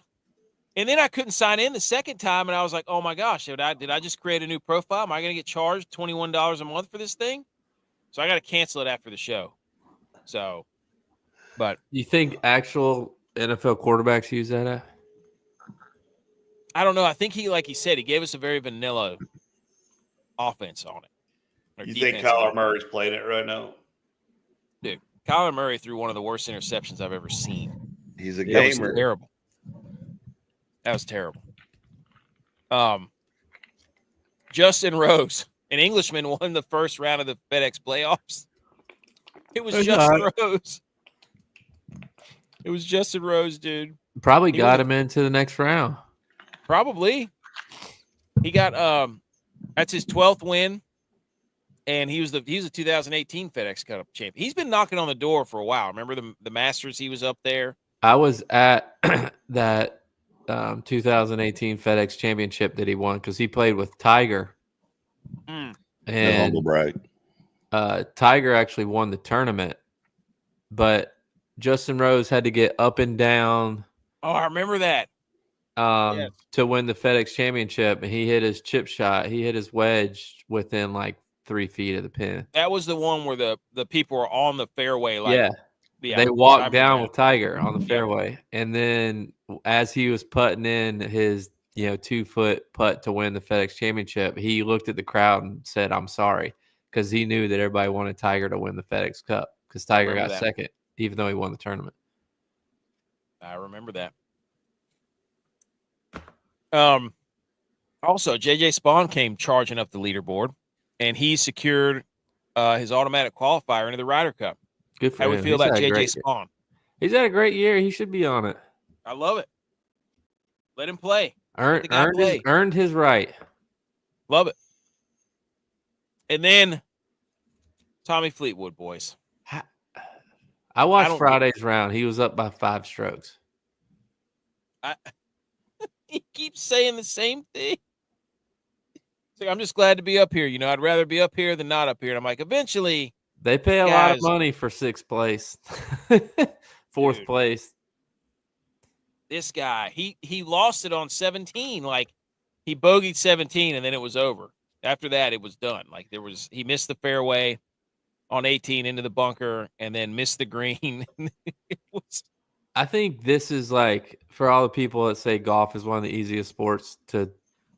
And then I couldn't sign in the second time, and I was like, "Oh my gosh, did I just create a new profile? Am I going to get charged $21 a month for this thing?" So I got to cancel it after the show. So, but you think actual NFL quarterbacks use that app? I don't know. I think like he said, he gave us a very vanilla offense on it. You think Kyler Murray's playing it right now? Dude, Kyler Murray threw one of the worst interceptions I've ever seen. He's a gamer. Terrible. That was terrible. Justin Rose, an Englishman, won the first round of the FedEx playoffs. It was Justin Rose. It was Justin Rose, dude. Probably got him into the next round. Probably. He got that's his 12th win, and he was the 2018 FedEx Cup champion. He's been knocking on the door for a while. Remember the Masters? He was up there. I was at that 2018 FedEx Championship that he won, because he played with Tiger. And humble brag. Tiger actually won the tournament, but Justin Rose had to get up and down. Oh, I remember that. To win the FedEx Championship, and he hit his chip shot. He hit his wedge within 3 feet of the pin. That was the one where the people were on the fairway. They walked down with Tiger on the fairway, and then as he was putting in his 2-foot putt to win the FedEx Championship, he looked at the crowd and said, "I'm sorry," because he knew that everybody wanted Tiger to win the FedEx Cup, because Tiger got second, even though he won the tournament. I remember that. Also, JJ Spawn came charging up the leaderboard, and he secured his automatic qualifier into the Ryder Cup. Good for him. How we feel about JJ Spawn? He's had a great year. He should be on it. I love it. Let him play. Earned his right. Love it. And then Tommy Fleetwood, boys. I watched Friday's round. He was up by 5 strokes. He keeps saying the same thing. It's like, I'm just glad to be up here. I'd rather be up here than not up here. And I'm like, eventually. They pay a lot of money for 6th place. 4th place. This guy, he lost it on 17. He bogeyed 17, and then it was over. After that, it was done. He missed the fairway on 18 into the bunker, and then missed the green. I think this is for all the people that say golf is one of the easiest sports to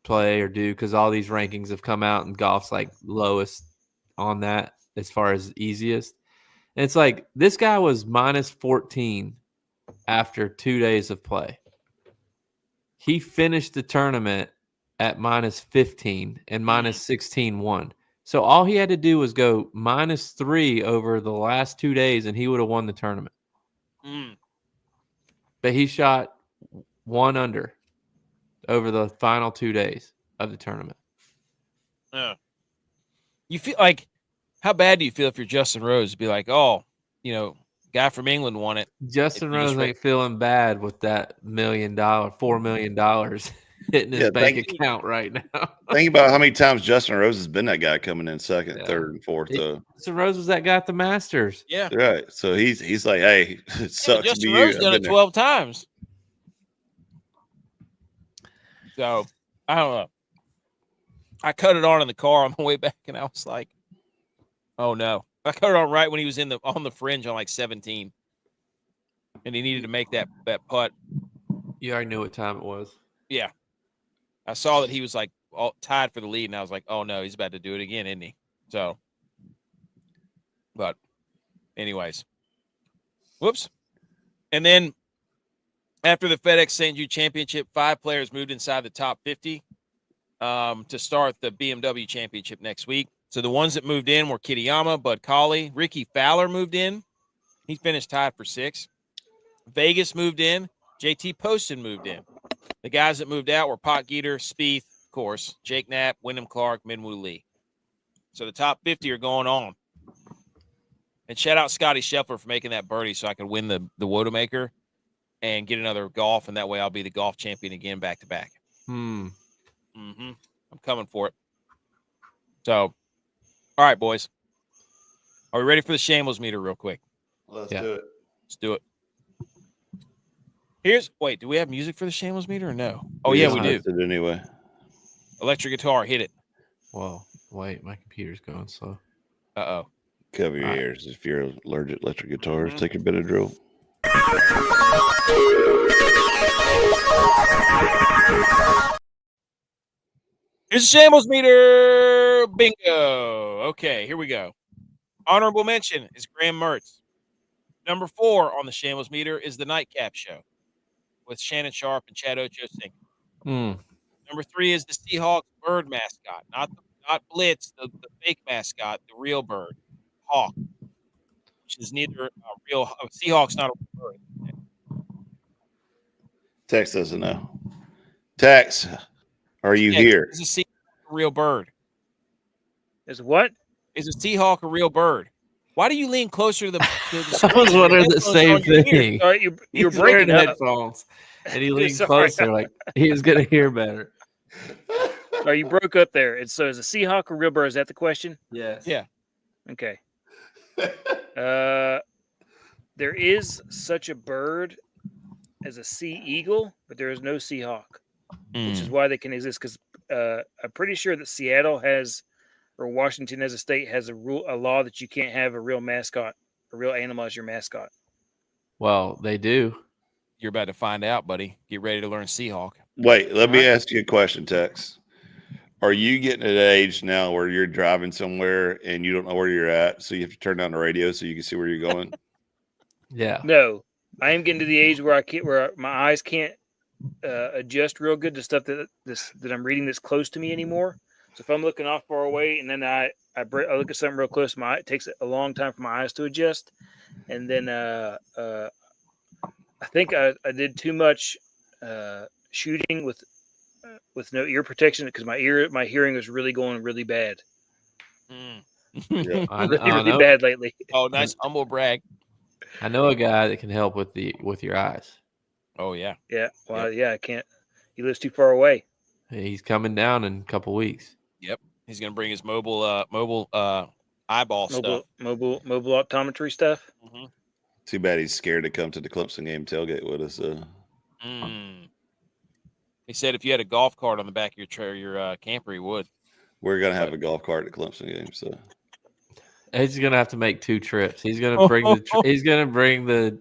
play or do because all these rankings have come out and golf's like lowest on that as far as easiest. And it's like this guy was minus 14 after 2 days of play. He finished the tournament at minus 15 and minus 16-1. So all he had to do was go minus 3 over the last 2 days and he would have won the tournament. But he shot 1 under over the final 2 days of the tournament. You feel like, how bad do you feel if you're Justin Rose to be like, oh, guy from England won it? Justin Rose ain't feeling bad with that $4 million hitting his bank account right now. Think about how many times Justin Rose has been that guy coming in second, third, and fourth. Justin Rose was that guy at the Masters. Yeah. Right. So he's like, hey, it sucks to be Justin Rose you. done it 12 times. So, I don't know. I cut it on in the car on the way back, and I was like, oh, no. I cut it on right when he was on the fringe on like 17. And he needed to make that putt. You already knew what time it was. Yeah. I saw that he was like all tied for the lead, and I was like, oh, no, he's about to do it again, isn't he? So, but anyways. Whoops. And then after the FedEx St. Jude Championship, 5 players moved inside the top 50 to start the BMW Championship next week. So the ones that moved in were Kitayama, Bud Cauley, Ricky Fowler moved in. He finished tied for 6th. Vegas moved in. JT Poston moved in. The guys that moved out were Potgieter, Spieth, of course, Jake Knapp, Wyndham Clark, Minwoo Lee. So the top 50 are going on. And shout out Scotty Scheffler for making that birdie so I could win the Wodamaker and get another golf, and that way I'll be the golf champion again back-to-back. I'm coming for it. So, all right, boys. Are we ready for the Shambles meter real quick? Let's do it. Let's do it. Wait, do we have music for the Shambles meter or no? Oh, yeah, we do. Anyway. Electric guitar, hit it. Whoa, wait, my computer's going slow. Uh-oh. Cover your ears if you're allergic to electric guitars. Take your Benadryl. Here's the Shambles meter. Bingo. Okay, here we go. Honorable mention is Graham Mertz. Number 4 on the Shambles meter is the Nightcap Show with Shannon Sharp and Chad Ochocinco. Number 3 is the Seahawks bird mascot, not Blitz, the fake mascot, the real bird, Hawk, which is neither a real Seahawks, not a real bird. Tex doesn't know. Tex, are you here? Is a Seahawk a real bird? Is what? Is a Seahawk a real bird? Why do you lean closer to the I was wondering the same thing. Sorry, you're breaking up. Headphones, and he leaned closer, like he was going to hear better. Oh, you broke up there. Is a Seahawk a real bird? Is that the question? Yes. Yeah. Okay. There is such a bird as a sea eagle, but there is no Seahawk, which is why they can exist. Because I'm pretty sure that Seattle has, or Washington as a state has a law that you can't have a real mascot, a real animal as your mascot. Well, they do. You're about to find out, buddy. Get ready to learn Seahawk. Wait, let me ask you a question, Tex. Are you getting at an age now where you're driving somewhere and you don't know where you're at, so you have to turn down the radio so you can see where you're going? Yeah. No, I am getting to the age where where my eyes can't adjust real good to stuff that I'm reading that's close to me anymore. So if I'm looking off far away and then I look at something real close to my eye, it takes a long time for my eyes to adjust. And then I think I did too much shooting with no ear protection because my hearing was really going really bad. Yeah. Really bad lately. Oh, nice humble brag. I know a guy that can help with your eyes. Oh yeah. Yeah. Well, yeah, I can't. He lives too far away. He's coming down in a couple weeks. Yep. He's gonna bring his mobile eyeball stuff. Mobile optometry stuff. Too bad he's scared to come to the Clemson game tailgate with us. He said if you had a golf cart on the back of your camper, he would. We're gonna have a golf cart at the Clemson game, so he's gonna have to make 2 trips. He's gonna bring the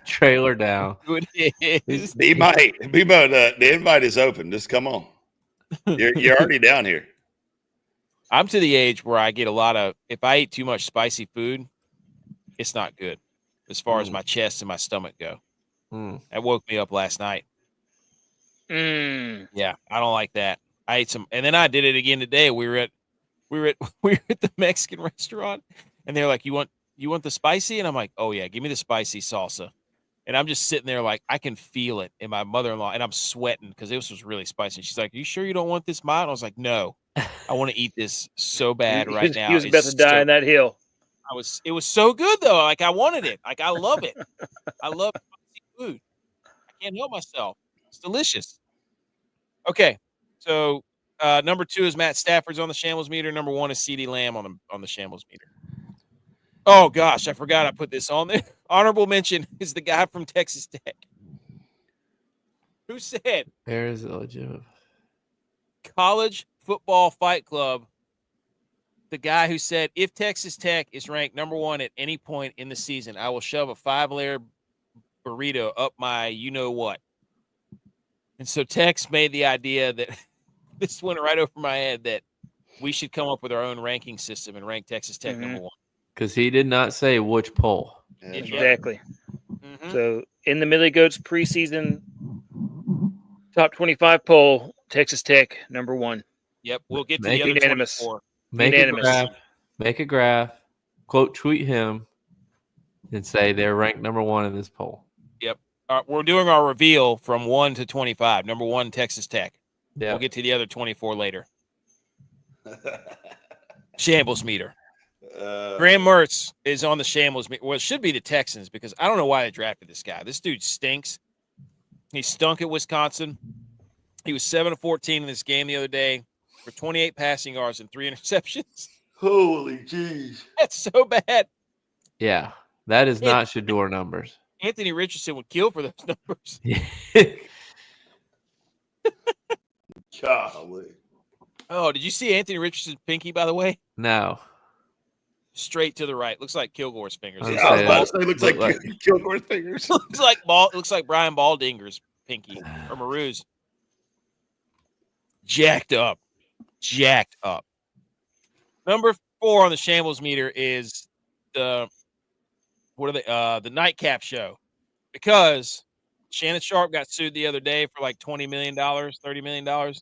trailer down. he might. The invite is open. Just come on. You're already down here. I'm to the age where I get a lot of, if I eat too much spicy food, it's not good as far as my chest and my stomach go. That woke me up last night. Yeah, I don't like that. I ate some, and then I did it again today. We were at the Mexican restaurant, and they're like, "You want the spicy?" And I'm like, "Oh yeah, give me the spicy salsa." And I'm just sitting there like I can feel it in my mother-in-law, and I'm sweating because this was really spicy. She's like, "Are you sure you don't want this mild?" And I was like, "No, I want to eat this so bad right now." He was about to die on that hill. It was so good though. Like I wanted it. Like I love it. I love spicy food. I can't help myself. It's delicious. Okay, so number 2 is Matt Stafford's on the Shambles meter. Number 1 is CeeDee Lamb on the Shambles meter. Oh gosh, I forgot I put this on there. Honorable mention is the guy from Texas Tech. Who said? Where is it legitimate? College Football Fight Club. The guy who said, if Texas Tech is ranked number 1 at any point in the season, I will shove a 5-layer burrito up my you-know-what. And so Tex made the idea that this went right over my head that we should come up with our own ranking system and rank Texas Tech number 1. Because he did not say which poll. Yeah, Exactly. So in the Millie Goats preseason top 25 poll, Texas Tech number 1. Yep, we'll get to the other unanimous. 24. Make a graph, quote tweet him, and say they're ranked number 1 in this poll. Yep. We're doing our reveal from 1 to 25. Number 1, Texas Tech. Yep. We'll get to the other 24 later. Shambles meter. Graham Mertz is on the Shambles meter. Well, it should be the Texans because I don't know why they drafted this guy. This dude stinks. He stunk at Wisconsin. He was 7-14 in this game the other day for 28 passing yards and 3 interceptions. Holy jeez. That's so bad. Yeah, that is not Shedeur numbers. Anthony Richardson would kill for those numbers. Golly. Oh, did you see Anthony Richardson's pinky, by the way? No. Straight to the right. Looks like Kilgore's fingers. I was I was say about that. to say, looks like Kilgore's fingers. looks like Brian Baldinger's pinky or Maru's. Jacked up. Number 4 on the Shambles meter is the nightcap show, because Shannon Sharp got sued the other day for like $20 million, $30 million.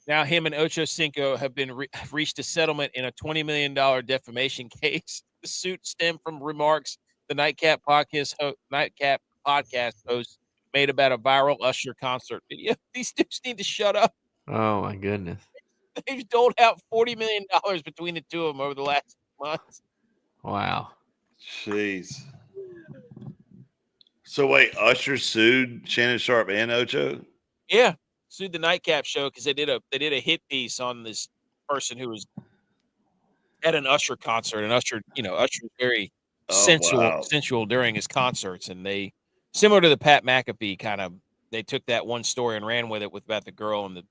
Now him and Ocho Cinco have been reached a settlement in a $20 million defamation case. The suit stemmed from remarks the Nightcap podcast host made about a viral Usher concert video. These dudes need to shut up. Oh my goodness. They've doled out $40 million between the two of them over the last months. Wow. Jeez. So wait, Usher sued Shannon Sharp and Ocho? Yeah, sued the Nightcap show because they did a hit piece on this person who was at an Usher concert, and Usher was very sensual during his concerts, and they, similar to the Pat McAfee kind of, they took that one story and ran with it about the girl and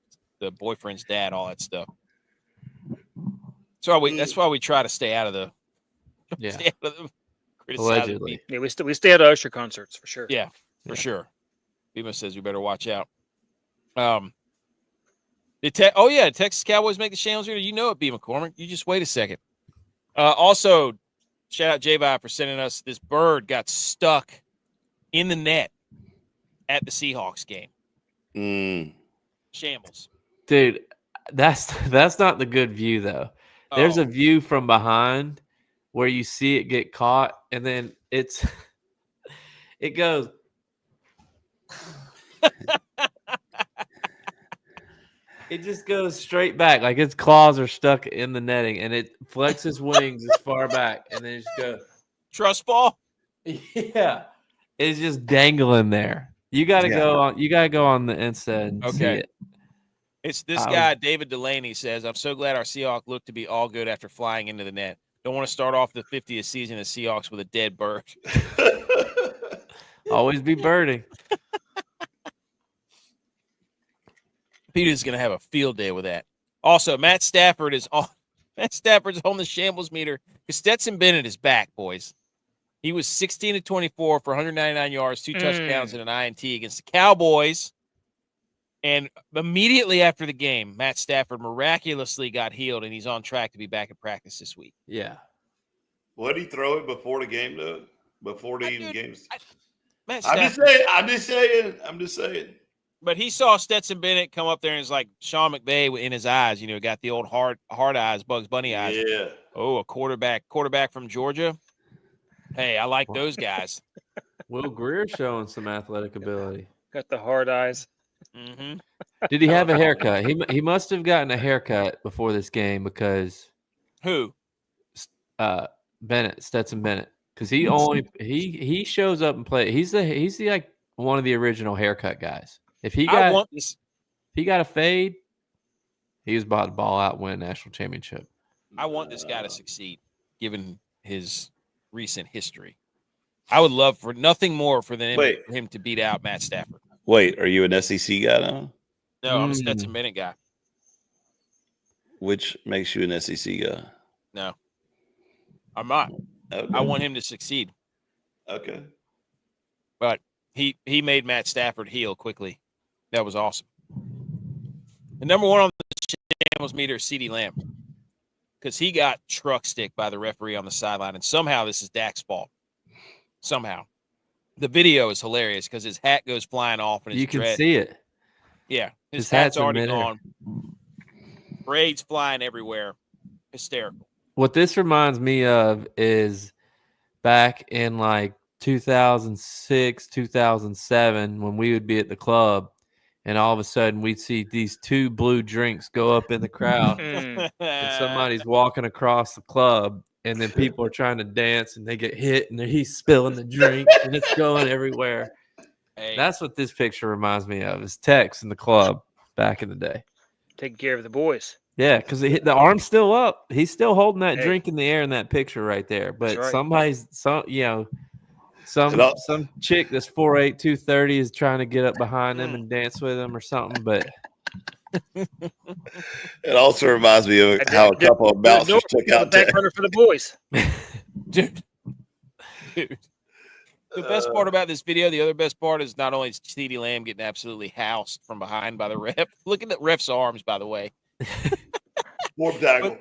the boyfriend's dad, all that stuff. So that's why we try to stay out of the Allegedly. Yeah, we stay at Usher concerts for sure. Yeah, for sure. Bima says we better watch out. Texas Cowboys make the Shambles meter. You know it, B. McCormick. You just wait a second. Also, shout out G.U.Y.S for sending us this bird got stuck in the net at the Seahawks game. Shambles. Dude, that's not the good view though. There's a view from behind where you see it get caught, and then it goes. It just goes straight back, like its claws are stuck in the netting, and it flexes wings as far back, and then it just goes. Trust ball. Yeah, it's just dangling there. You got to go on. You got to go on the Insta and see it. It's this guy, David Delaney, says, "I'm so glad our Seahawks look to be all good after flying into the net. Don't want to start off the 50th season of Seahawks with a dead bird." Always be birding. Peter's going to have a field day with that. Also, Matt Stafford's on the Shambles meter because Stetson Bennett is back, boys. He was 16-24 for 199 yards, 2 touchdowns, and an INT against the Cowboys. And immediately after the game, Matt Stafford miraculously got healed, and he's on track to be back in practice this week. Yeah. What did he throw it before the game, though? Before the even games? Matt I'm just saying. But he saw Stetson Bennett come up there and it's like Sean McVay in his eyes, got the old hard eyes, Bugs Bunny eyes. Yeah. Oh, a quarterback from Georgia. Hey, I like those guys. Will Greer showing some athletic ability. Got the hard eyes. Mm-hmm. Did he have a haircut? He must have gotten a haircut before this game because Who? Stetson Bennett, because he shows up and play. He's the like one of the original haircut guys. If he got a fade, he was about to ball out and win a national championship. I want this guy to succeed, given his recent history. I would love for nothing more for him to beat out Matt Stafford. Wait, are you an SEC guy now? No, I'm a Stetson Bennett guy. Which makes you an SEC guy? No, I'm not. Okay. I want him to succeed. Okay. But he made Matt Stafford heal quickly. That was awesome. The number one on the Shambles Meter is CeeDee Lamb, because he got truck stick by the referee on the sideline, and somehow this is Dak's fault. Somehow. The video is hilarious because his hat goes flying off and you can see it. Yeah, his hat's already gone. Braids flying everywhere. Hysterical. What this reminds me of is back in like 2006, 2007, when we would be at the club, and all of a sudden we'd see these two blue drinks go up in the crowd, and somebody's walking across the club, and then people are trying to dance, and they get hit, and he's spilling the drink, and it's going everywhere. Hey. That's what this picture reminds me of, is Tex in the club back in the day. Taking care of the boys. Yeah, because the arm's still up. He's still holding that drink in the air in that picture right there. But some chick that's 4'8", 230 is trying to get up behind him and dance with him or something. But it also reminds me of how a couple of bouncers took out the back runner for the boys. Dude. The best part about this video, the other best part is not only CeeDee Lamb getting absolutely housed from behind by the ref. Look at the ref's arms, by the way. More tackle.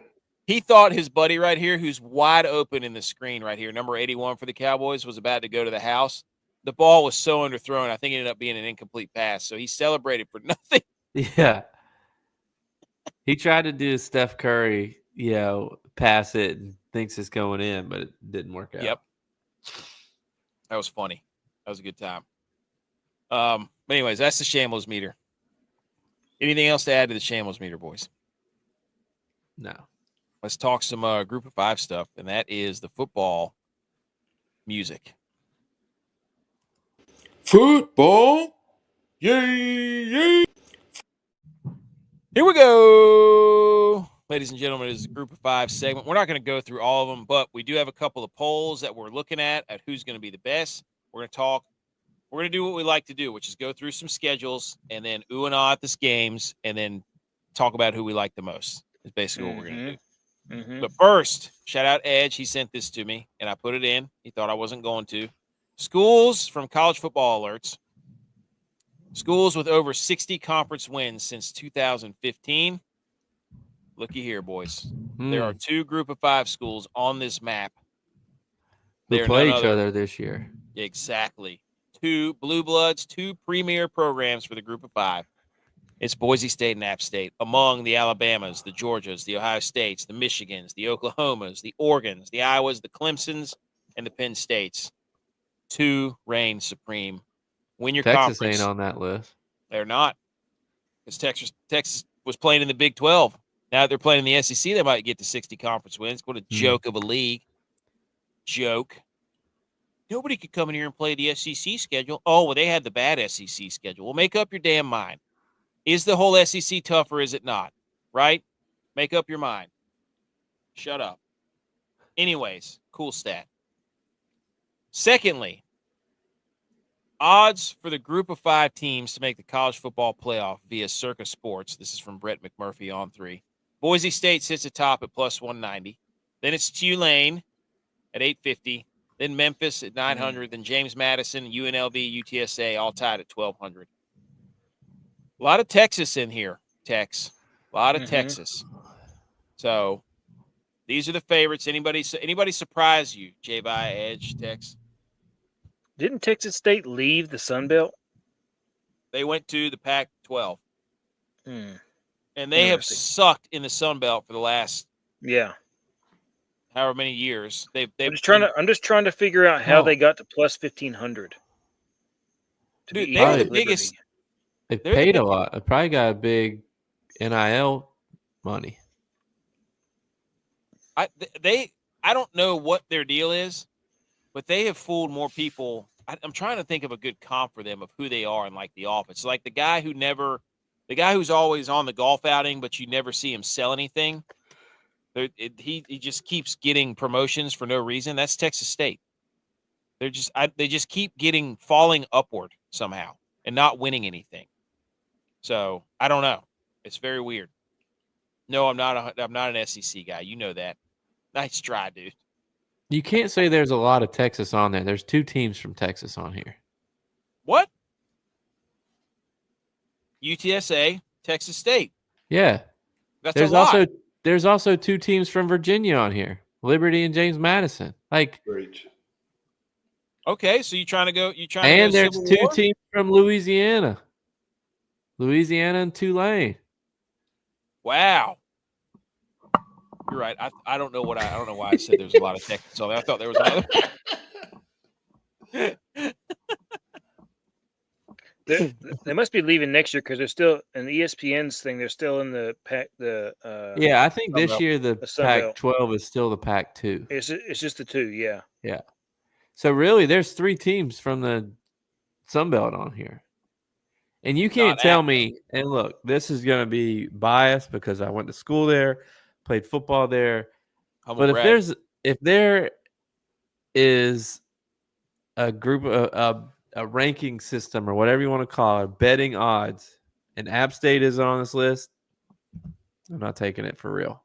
He thought his buddy right here, who's wide open in the screen right here, number 81 for the Cowboys, was about to go to the house. The ball was so underthrown, I think it ended up being an incomplete pass. So he celebrated for nothing. Yeah. He tried to do Steph Curry, pass it and thinks it's going in, but it didn't work out. Yep. That was funny. That was a good time. But anyways, that's the Shambles Meter. Anything else to add to the Shambles Meter, boys? No. Let's talk some Group of Five stuff, and that is the football music. Football. Yay, yay. Here we go. Ladies and gentlemen, it's a Group of Five segment. We're not going to go through all of them, but we do have a couple of polls that we're looking at who's going to be the best. We're going to talk. We're going to do what we like to do, which is go through some schedules and then ooh and ah at the games and then talk about who we like the most. Is basically what we're going to do. Mm-hmm. But first, shout out Edge. He sent this to me, and I put it in. He thought I wasn't going to. Schools from College Football Alerts. Schools with over 60 conference wins since 2015. Looky here, boys. There are two Group of Five schools on this map. They play each other this year. Exactly. Two Blue Bloods, two premier programs for the Group of Five. It's Boise State and App State, among the Alabamas, the Georgias, the Ohio States, the Michigans, the Oklahomas, the Oregons, the Iowas, the Clemsons, and the Penn States. Two reign supreme. Win your Texas conference. Ain't on that list. They're not. Because Texas was playing in the Big 12. Now that they're playing in the SEC, they might get to 60 conference wins. What a joke of a league. Joke. Nobody could come in here and play the SEC schedule. Oh, well, they had the bad SEC schedule. Well, make up your damn mind. Is the whole SEC tough or is it not? Right? Make up your mind. Shut up. Anyways, cool stat. Secondly, odds for the Group of Five teams to make the college football playoff via Circa Sports. This is from Brett McMurphy on 3. Boise State sits atop at plus 190. Then it's Tulane at 850. Then Memphis at 900. Then James Madison, UNLV, UTSA all tied at 1,200. A lot of Texas in here, Tex. A lot of Mhm. Texas. So these are the favorites. Anybody surprise you? J-by Edge, Tex? Didn't Texas State leave the Sun Belt? They went to the Pac-12. Hmm. And they have Interesting. sucked in the Sun Belt for the last Yeah. however many years. I'm just trying to figure out how they got to plus 1,500. Dude, they were the biggest. They They're the paid a big- lot. They probably got a big NIL money. I don't know what their deal is, but they have fooled more people. I'm trying to think of a good comp for them of who they are in like the offense. Like the guy who's always on the golf outing, but you never see him sell anything. He just keeps getting promotions for no reason. That's Texas State. They just keep falling upward somehow and not winning anything. So I don't know. It's very weird. No, I'm not an SEC guy. You know that. Nice try, dude. You can't say there's a lot of Texas on there. There's 2 teams from Texas on here. What? UTSA, Texas State. Yeah. That's a lot. There's also 2 teams from Virginia on here. Liberty and James Madison. Like Preach. Okay, so and there's Civil 2 War? teams from Louisiana. Louisiana and Tulane. Wow. You're right. I don't know I don't know why I said there's a lot of Texas on there. I thought there was another. They must be leaving next year because they're still in the ESPN's thing. They're still in the pack. Yeah, I think this Belt. year the Sun Belt. Pac-12 is still the Pac-2. It's just the 2. Yeah. Yeah. So really, there's 3 teams from the Sun Belt on here. And you can't tell me, and look, this is going to be biased because I went to school there, played football there. But if there is a group of a ranking system or whatever you want to call it, betting odds, and App State is on this list, I'm not taking it for real.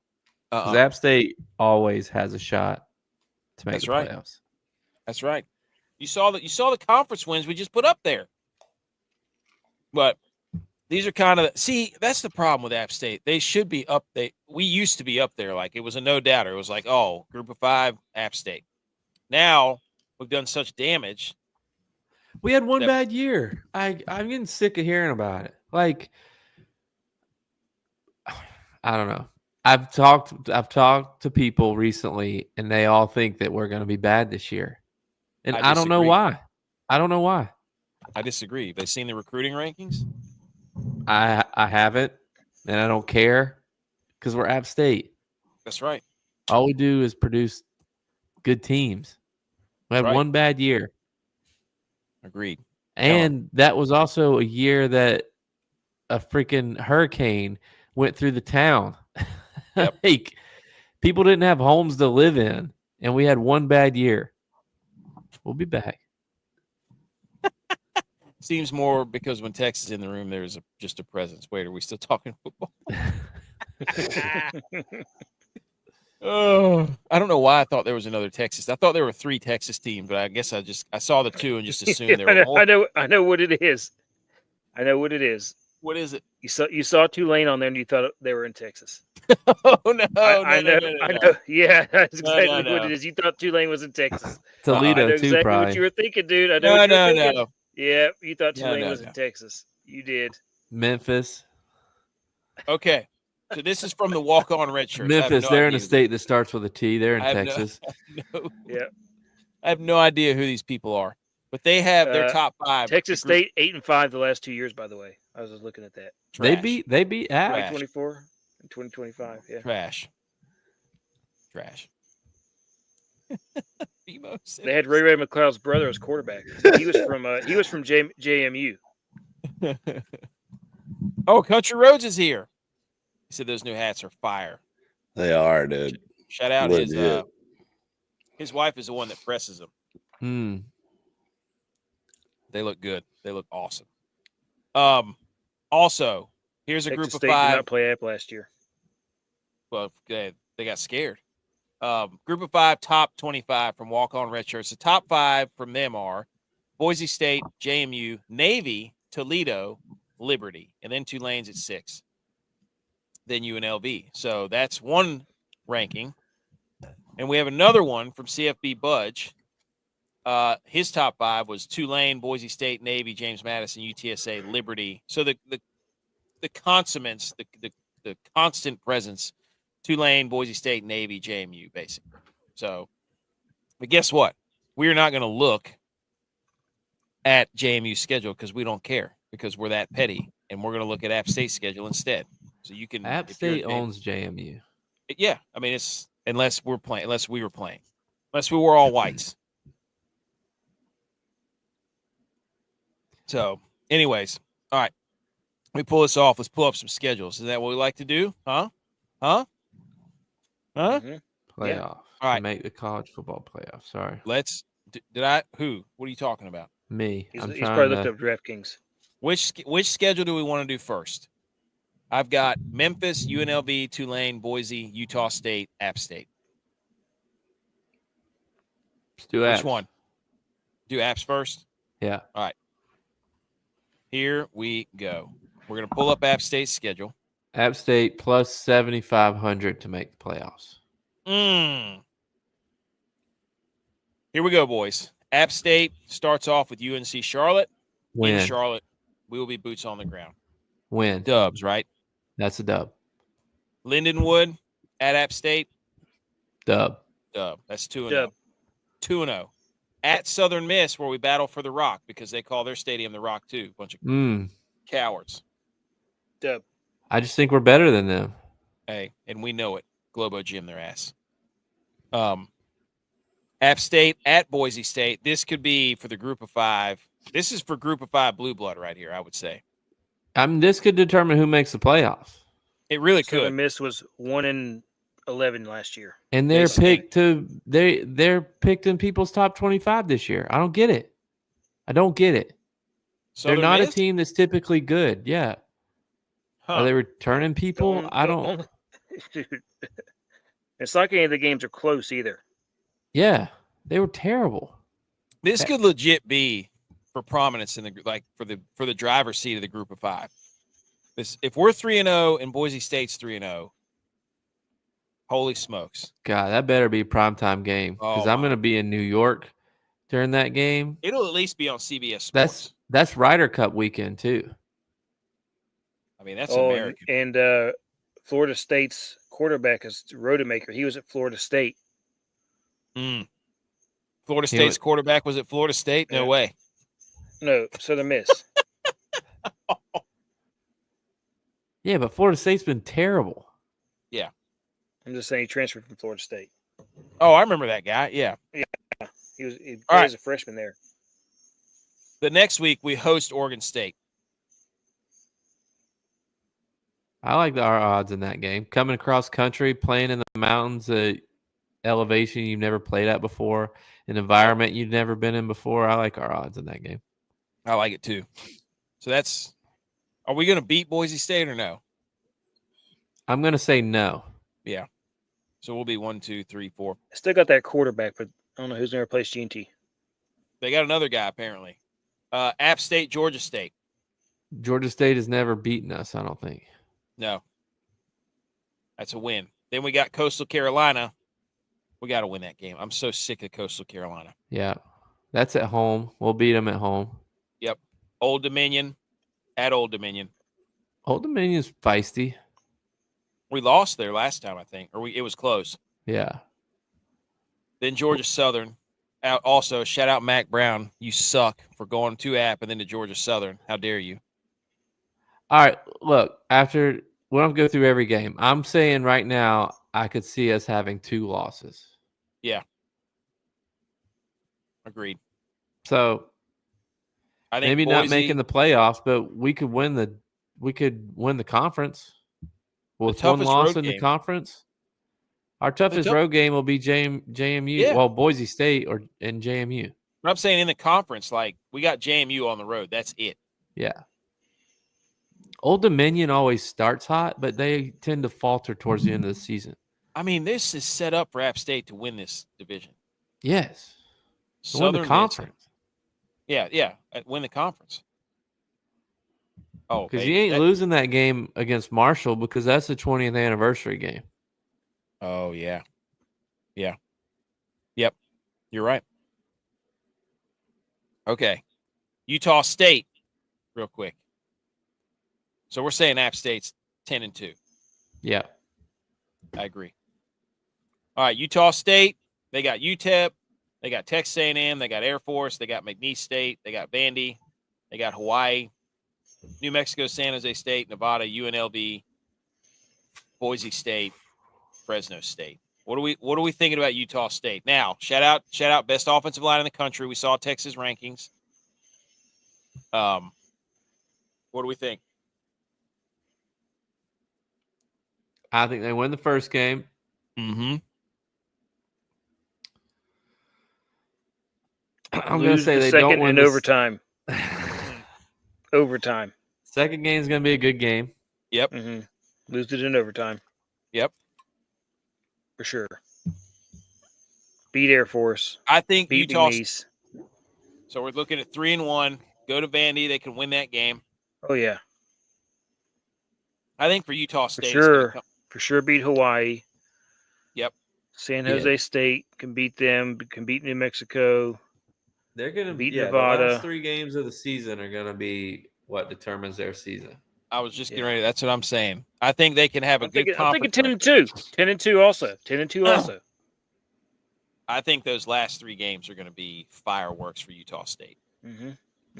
Because App State always has a shot to make the playoffs. That's right. You saw the conference wins we just put up there. But these are kind of that's the problem with App State. They should be up. We used to be up there, like it was a no doubter. It was like, oh, group of 5, App State. Now we've done such damage. We had one bad year. I'm getting sick of hearing about it. Like, I don't know. I've talked to people recently, and they all think that we're going to be bad this year, and I don't know why. I don't know why. I disagree. Have they seen the recruiting rankings? I haven't, and I don't care because we're App State. That's right. All we do is produce good teams. We had one bad year. Agreed. And that was also a year that a freaking hurricane went through the town. Yep. Like, people didn't have homes to live in, and we had one bad year. We'll be back. Seems more because when Tex is in the room, there's just a presence. Wait, are we still talking football? Oh, I don't know why I thought there was another Texas. I thought there were 3 Texas teams, but I guess I saw the 2 and just assumed there were more. I know what it is. I know what it is. What is it? You saw Tulane on there and you thought they were in Texas. Oh no! I know. Yeah, that's exactly No. what it is. You thought Tulane was in Texas. Toledo I know too, exactly probably. what you were thinking, dude. I know. No. Yeah, you thought Tulane No. was in Texas. You did. Memphis. Okay, so this is from the walk-on red shirt. Memphis, they're in a state that starts with a T. They're in I have Texas. I have no idea who these people are, but they have their top 5. Texas State 8-5 the last 2 years. By the way, I was just looking at that. They beat App. 2024 and 2025. Yeah. Trash. They had Ray McLeod's brother as quarterback. He was from JMU. Oh, Country Roads is here. He said those new hats are fire. They are, dude. Shout out his wife is the one that presses them. They look good. They look awesome. Also, here's a Texas group of State 5. did not play App last year. Well, they got scared. Group of 5, top 25 from walk-on red shirts. The top 5 from them are Boise State, JMU, Navy, Toledo, Liberty, and then Tulane's at 6. Then UNLV. So that's one ranking. And we have another one from CFB Budge. His top 5 was Tulane, Boise State, Navy, James Madison, UTSA, Liberty. So the consonants, the constant presence, Tulane, Boise State, Navy, JMU, basically. So, but guess what? We're not going to look at JMU's schedule because we don't care, because we're that petty, and we're going to look at App State's schedule instead. So you can App State owns JMU. Yeah, I mean, it's unless we were playing, unless we were all whites. So, anyways, all right, let me pull this off. Let's pull up some schedules. Is that what we like to do? Huh? Mhm. Playoff. Yeah. All right. Make the college football playoff. Sorry. Let's. Did I? Who? What are you talking about? Me. He's I'm probably trying looked to. up DraftKings. Which schedule do we want to do first? I've got Memphis, UNLV, Tulane, Boise, Utah State, App State. Let's do Which apps. one? Do apps first? Yeah. All right. Here we go. We're going to pull up App State's schedule. App State plus 7,500 to make the playoffs. Here we go, boys. App State starts off with UNC Charlotte. Win. In Charlotte, we will be boots on the ground. Win. Dubs, right? That's a dub. Lindenwood at App State. Dub. Dub. That's 2-0. Dub. 2-0. At Southern Miss, where we battle for the Rock, because they call their stadium the Rock too. Bunch of cowards. Dub. I just think we're better than them. Hey, and we know it. Globo Gym their ass. App State at Boise State. This could be for the group of 5. This is for group of 5 blue blood right here, I would say. This could determine who makes the playoffs. It really Southern could. Miss was 1-11 last year. And they're picked in people's top 25 this year. I don't get it. Southern They're not Miss? a team that's typically good. Yeah. Huh. Are they returning people? I don't. Dude, it's like any of the games are close either. Yeah, they were terrible. This could legit be for prominence in the for the driver's seat of the group of 5. If we're 3-0 and Boise State's 3-0, holy smokes! God, that better be a primetime game because I'm going to be in New York during that game. It'll at least be on CBS Sports. That's Ryder Cup weekend too. I mean, that's American. And Florida State's quarterback is Rodemaker. He was at Florida State. Florida State's quarterback was at Florida State? No way. No, Southern Miss. Yeah, but Florida State's been terrible. Yeah. I'm just saying he transferred from Florida State. Oh, I remember that guy. Yeah. He played as a freshman there. The next week, we host Oregon State. I like our odds in that game. Coming across country, playing in the mountains, elevation you've never played at before, an environment you've never been in before. I like our odds in that game. I like it too. So are we going to beat Boise State or no? I'm going to say no. Yeah. So we'll be 1, 2, 3, 4. I still got that quarterback, but I don't know who's going to replace G&T. They got another guy, apparently. App State, Georgia State. Georgia State has never beaten us, I don't think. No. That's a win. Then we got Coastal Carolina. We got to win that game. I'm so sick of Coastal Carolina. Yeah. That's at home. We'll beat them at home. Yep. Old Dominion at Old Dominion. Old Dominion's feisty. We lost there last time, I think. It was close. Yeah. Then Georgia Southern. Also, shout out Mac Brown. You suck for going to App and then to Georgia Southern. How dare you? All right. Look, we don't go through every game. I'm saying right now, I could see us having 2 losses. Yeah. Agreed. So I think maybe not making the playoffs, but we could win the conference. With one loss in the conference. Our toughest road game will be JMU. Yeah. Well, Boise State and JMU. But I'm saying in the conference, like we got JMU on the road. That's it. Yeah. Old Dominion always starts hot, but they tend to falter towards the end of the season. I mean, this is set up for App State to win this division. Yes. Southern win the conference. Yeah. Win the conference. Oh, Because baby. you ain't losing that game against Marshall because that's the 20th anniversary game. Oh, yeah. Yeah. Yep. You're right. Okay. Utah State, real quick. So we're saying App State's 10-2. Yeah. I agree. All right, Utah State, they got UTEP, they got Texas A&M, they got Air Force, they got McNeese State, they got Vandy, they got Hawaii, New Mexico, San Jose State, Nevada, UNLV, Boise State, Fresno State. What are we thinking about Utah State? Now, shout out best offensive line in the country. We saw Texas rankings. What do we think? I think they win the first game. Mm-hmm. I'm going to say the they second don't win in this. overtime. Overtime. Second game is going to be a good game. Yep. Mm-hmm. Lose it in overtime. Yep. For sure. Beat Air Force. I think Beat Utah. McNeese. So we're looking at 3-1. Go to Vandy. They can win that game. Oh, yeah. I think for Utah State, For sure beat Hawaii. Yep. San Jose State can beat them, can beat New Mexico. They're going to beat The Nevada. last 3 games of the season are going to be what determines their season. I was just getting ready. That's what I'm saying. I think they can have a good conference. I'm thinking 10-2. 10-2 also. 10-2 also. I think those last 3 games are going to be fireworks for Utah State. Mm-hmm.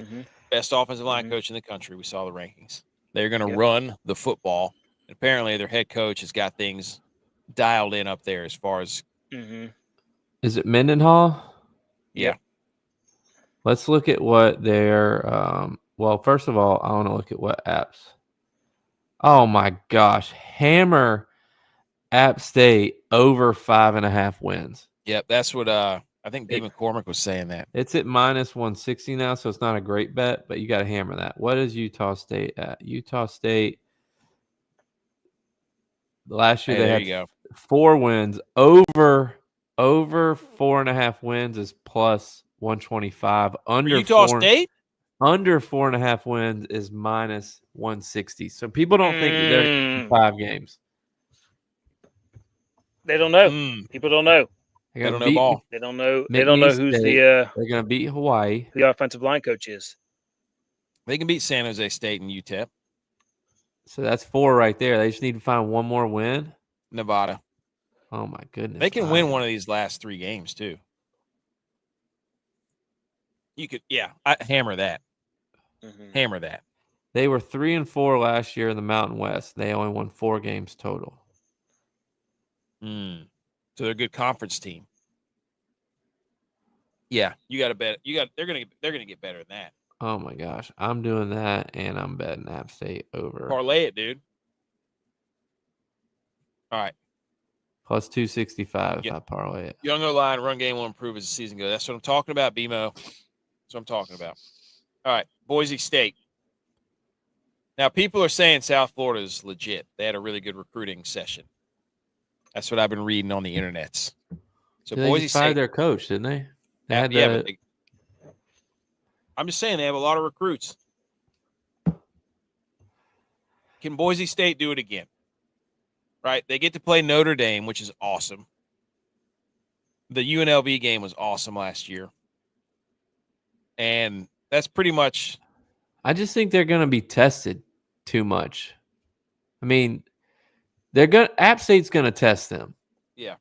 Mm-hmm. Best offensive line coach in the country. We saw the rankings. They're going to run the football. And apparently their head coach has got things dialed in up there as far as. Mm-hmm. Is it Mendenhall? Yeah. Let's look at what their well, first of all, I want to look at what apps. Oh my gosh. Hammer App State over 5.5 wins. Yep, that's what I think D. McCormick was saying that. It's at minus 160 now, so it's not a great bet, but you got to hammer that. What is Utah State at? Utah State, last year they had 4 wins. Over 4.5 wins is plus 125. Under Utah State? Under 4.5 wins is minus 160. So people don't think that they're in 5 games. They don't know. People don't know. They don't know ball. They don't know. They don't know who's they're going to beat Hawaii. Who the offensive line coach is. They can beat San Jose State and UTEP. So that's 4 right there. They just need to find one more win. Nevada. Oh my goodness. They can win one of these last 3 games too. You could, I hammer that. Mm-hmm. Hammer that. They were 3-4 last year in the Mountain West. They only won 4 games total. So they're a good conference team. Yeah, you got to bet. They're gonna get better than that. Oh my gosh, I'm doing that, and I'm betting App State over. Parlay it, dude. All right. Plus 265 if I parlay it. Young O-line, run game will improve as the season goes. That's what I'm talking about, BMO. That's what I'm talking about. All right, Boise State. Now, people are saying South Florida is legit. They had a really good recruiting session. That's what I've been reading on the internets. So Boise State fired their coach, didn't they? I'm just saying they have a lot of recruits. Can Boise State do it again? Right? They get to play Notre Dame, which is awesome. The UNLV game was awesome last year. And that's pretty much. I just think they're going to be tested too much. I mean, App State's going to test them. Yeah.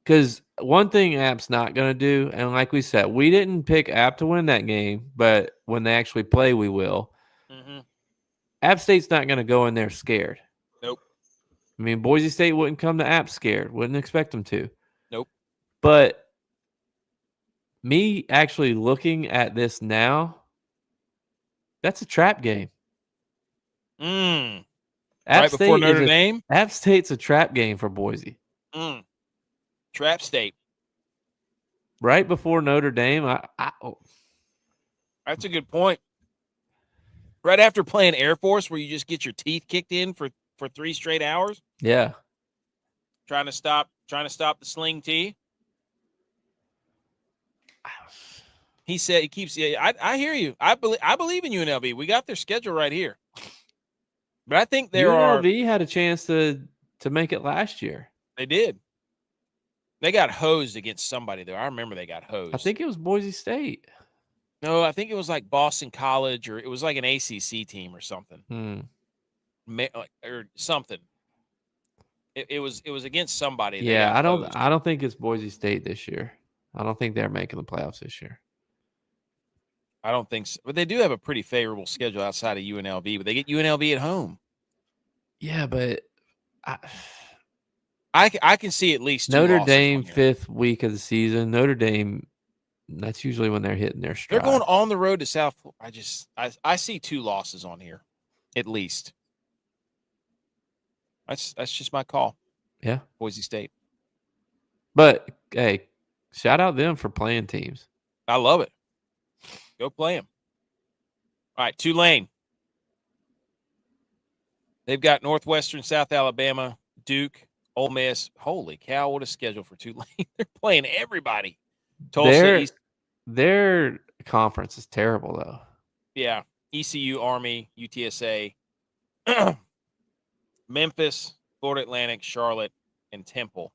Because one thing App's not going to do, and like we said, we didn't pick App to win that game, but when they actually play, we will. Mm-hmm. App State's not going to go in there scared. Nope. I mean, Boise State wouldn't come to App scared. Wouldn't expect them to. Nope. But me actually looking at this now, that's a trap game. Right before Notre Dame? App State's a trap game for Boise. Trap State. Right before Notre Dame. That's a good point. Right after playing Air Force, where you just get your teeth kicked in for 3 straight hours. Yeah. Trying to stop the sling T. He said he keeps. Yeah, I hear you. I believe in UNLV. We got their schedule right here. But I think there are. UNLV had a chance to make it last year. They did. They got hosed against somebody there. I remember they got hosed. I think it was Boise State. No, I think it was like Boston College, or it was like an ACC team or something. Or something. It was against somebody. Yeah, I don't think it's Boise State this year. I don't think they're making the playoffs this year. I don't think so. But they do have a pretty favorable schedule outside of UNLV, but they get UNLV at home. Yeah, but I can see at least two Notre losses Dame on here. 5th week of the season. Notre Dame, that's usually when they're hitting their stride. They're going on the road to South Florida. I see 2 losses on here, at least. That's just my call. Yeah, Boise State. But hey, shout out them for playing teams. I love it. Go play them. All right, Tulane. They've got Northwestern, South Alabama, Duke, Ole Miss. Holy cow, what a schedule for Tulane. They're playing everybody. Tulsa, their conference is terrible, though. Yeah. ECU, Army, UTSA, Memphis, Florida Atlantic, Charlotte, and Temple.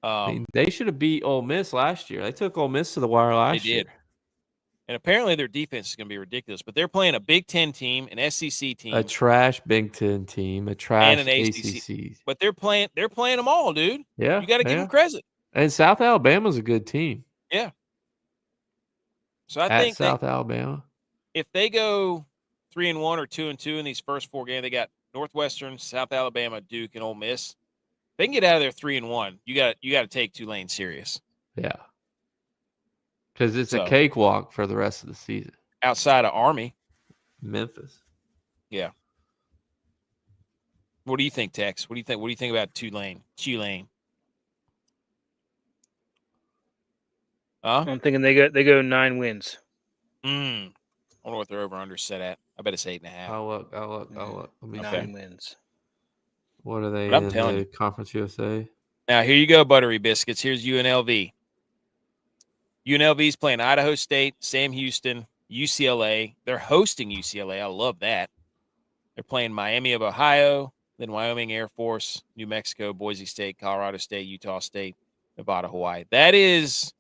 I mean, they should have beat Ole Miss last year. They took Ole Miss to the wire last year. And apparently their defense is going to be ridiculous. But they're playing a Big Ten team, an SEC team, a trash Big Ten team, a trash and an ACC. But they're playing them all, dude. Yeah, you got to give them credit. And South Alabama's a good team. Yeah. So I think South Alabama, if they go 3-1 or 2-2 in these first 4 games, they got Northwestern, South Alabama, Duke, and Ole Miss. If they can get out of there 3-1, you got to take Tulane serious. Yeah. Because it's a cakewalk for the rest of the season. Outside of Army. Memphis. Yeah. What do you think, Tex? What do you think about Tulane? Huh? I'm thinking they go 9 wins. I wonder what their over-under set at. I bet it's 8.5. I'll look. Let me 9 wins. What are they in the Conference USA? Now, here you go, Buttery Biscuits. Here's UNLV. UNLV's playing Idaho State, Sam Houston, UCLA. They're hosting UCLA. I love that. They're playing Miami of Ohio, then Wyoming Air Force, New Mexico, Boise State, Colorado State, Utah State, Nevada, Hawaii. That is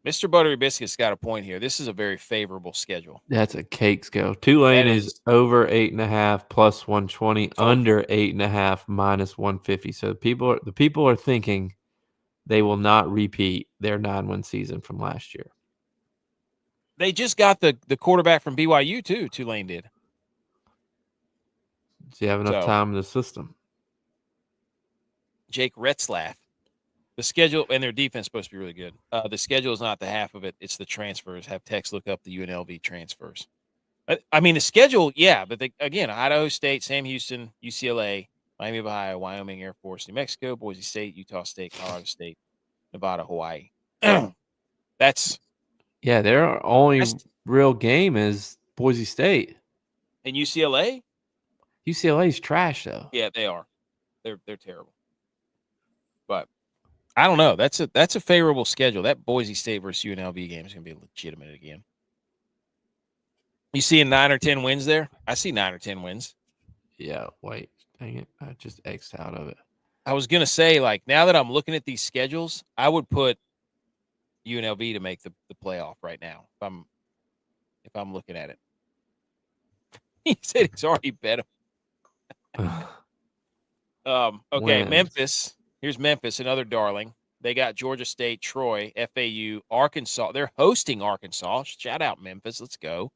Mr. Buttery Biscuit's got a point here. This is a very favorable schedule. That's a cakes go. Tulane is over 8.5 plus 120, under 8.5 minus 150. So the people are thinking they will not repeat their 9-win season from last year. They just got the quarterback from BYU too. Tulane did. Do you have enough time in the system? Jake Retzlaff. The schedule and their defense is supposed to be really good. The schedule is not the half of it. It's the transfers. Have Tex look up the UNLV transfers. I mean, the schedule, yeah. But again, Idaho State, Sam Houston, UCLA, Miami of Ohio, Wyoming Air Force, New Mexico, Boise State, Utah State, Colorado State, Nevada, Hawaii. Their only real game is Boise State. And UCLA? UCLA's trash, though. Yeah, they are. They're terrible. But I don't know. That's a favorable schedule. That Boise State versus UNLV game is going to be legitimate again. You seeing 9 or 10 wins there? I see 9 or 10 wins. Yeah, wait. Dang it. I just X'd out of it. I was going to say, now that I'm looking at these schedules, I would put UNLV to make the playoff right now if I'm looking at it. He said he's already bet him. Okay, Wins. Memphis. Here's Memphis, another darling. They got Georgia State, Troy, FAU, Arkansas. They're hosting Arkansas. Shout out Memphis. Let's go.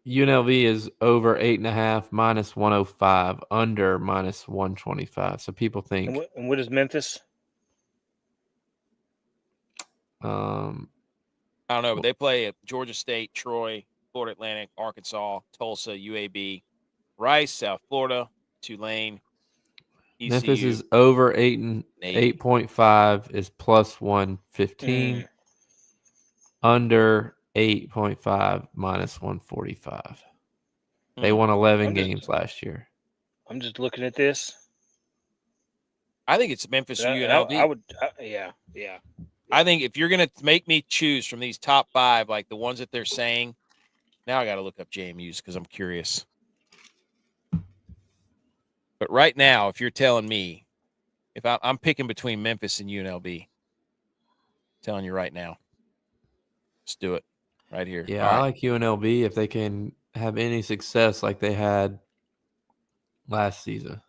UNLV is over 8.5 minus 105, under minus 125. So people think. And what is Memphis? I don't know, but they play at Georgia State, Troy, Florida Atlantic, Arkansas, Tulsa, UAB, Rice, South Florida, Tulane. ECU, Memphis is over 8.5 is plus 115. Under 8.5 minus 145. They won 11 games last year. I'm just looking at this. I think it's Memphis or UNLV. I would, yeah. I think if you're going to make me choose from these top 5, like the ones that they're saying, Now I got to look up JMU's because I'm curious. But right now, if you're telling me, if I'm picking between Memphis and UNLV, I'm telling you right now, let's do it right here. Yeah, All I right. like UNLV if they can have any success like they had last season.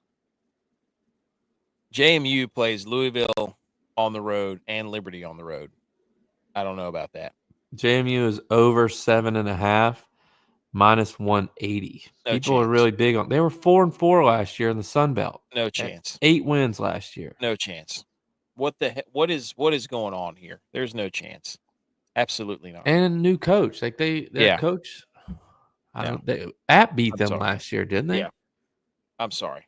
JMU plays Louisville on the road and Liberty on the road. I don't know about that. JMU is over 7.5, minus 180. No People are chance. really big on. They were 4-4 last year in the Sun Belt. No chance. 8 wins last year. No chance. What the heck? What is going on here? There's no chance. Absolutely not. And a new coach. Like their coach. App beat them last year, didn't they? Yeah. I'm sorry.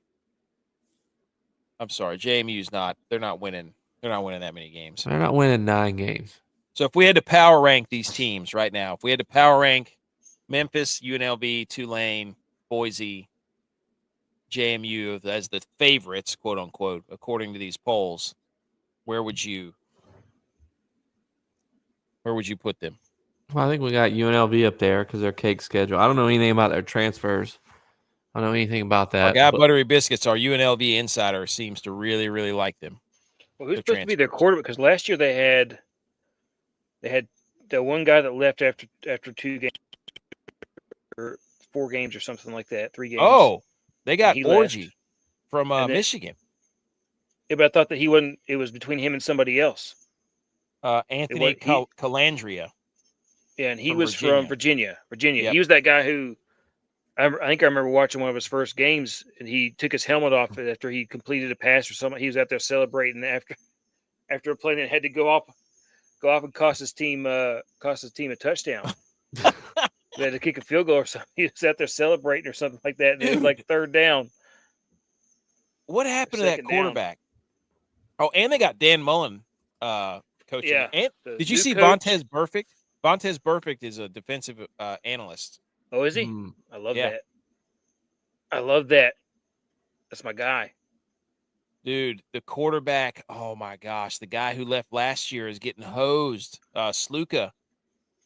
JMU's not. They're not winning. They're not winning that many games. They're not winning 9 games. So if we had to power rank these teams right now, if we had to power rank Memphis, UNLV, Tulane, Boise, JMU as the favorites, quote unquote, according to these polls, where would you put them? Well, I think we got UNLV up there because their cake schedule. I don't know anything about their transfers. I don't know anything about that. Our guy Buttery Biscuits, our UNLV insider, seems to really, really like them. Well, who's supposed to be their quarterback? Because last year they had the one guy that left after 2 games or 4 games or something like that, 3 games. Oh, they got Orgy left. from Michigan. Yeah, but I thought that he wasn't. It was between him and somebody else. Anthony Calandria. Yeah, and he was from Virginia. Yep. He was that guy who I think I remember watching one of his first games, and he took his helmet off after he completed a pass or something. He was out there celebrating after a play that had to go off and cost his team a touchdown. They had to kick a field goal or something. He was out there celebrating or something like that, and it was like 3rd down. What happened to that quarterback? Oh, and they got Dan Mullen coaching. Yeah. And did you see Vontez Burfict? Vontez Burfict is a defensive analyst. Oh, is he? I love that. I love that. That's my guy. Dude, the quarterback, oh my gosh, the guy who left last year is getting hosed. Sluka.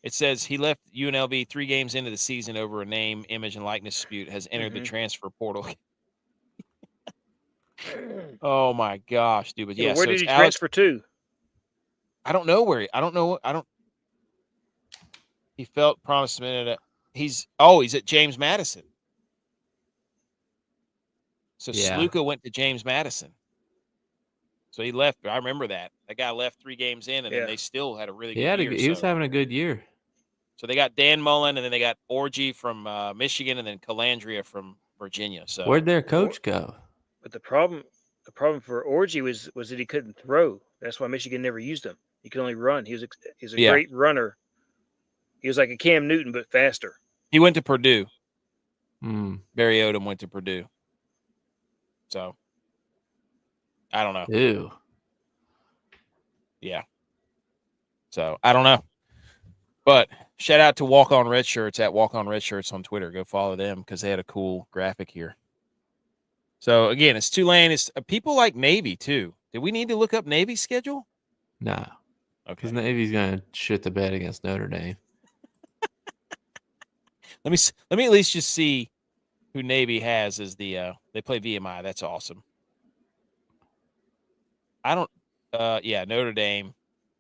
It says he left UNLV 3 games into the season over a name, image, and likeness dispute, has entered the transfer portal. Oh my gosh, dude. But yeah, where did he transfer to? I don't know where. He felt promised a minute. He's at James Madison. So Sluka went to James Madison. So he left. I remember that. That guy left 3 games in, and then they still had a really good year. He was having a good year. So they got Dan Mullen, and then they got Orgy from Michigan, and then Calandria from Virginia. So where'd their coach go? But the problem for Orgy was that he couldn't throw. That's why Michigan never used him. He could only run. He was a great runner. He was like a Cam Newton, but faster. He went to Purdue. Barry Odom went to Purdue. So I don't know. Ew. Yeah. So I don't know. But shout out to Walk On Red Shirts at Walk On Red Shirts on Twitter. Go follow them because they had a cool graphic here. So again, it's Tulane. It's people like Navy too. Did we need to look up Navy's schedule? No. Okay. Because Navy's gonna shit the bed against Notre Dame. Let me at least just see who Navy has as the they play VMI. That's awesome. I don't Notre Dame.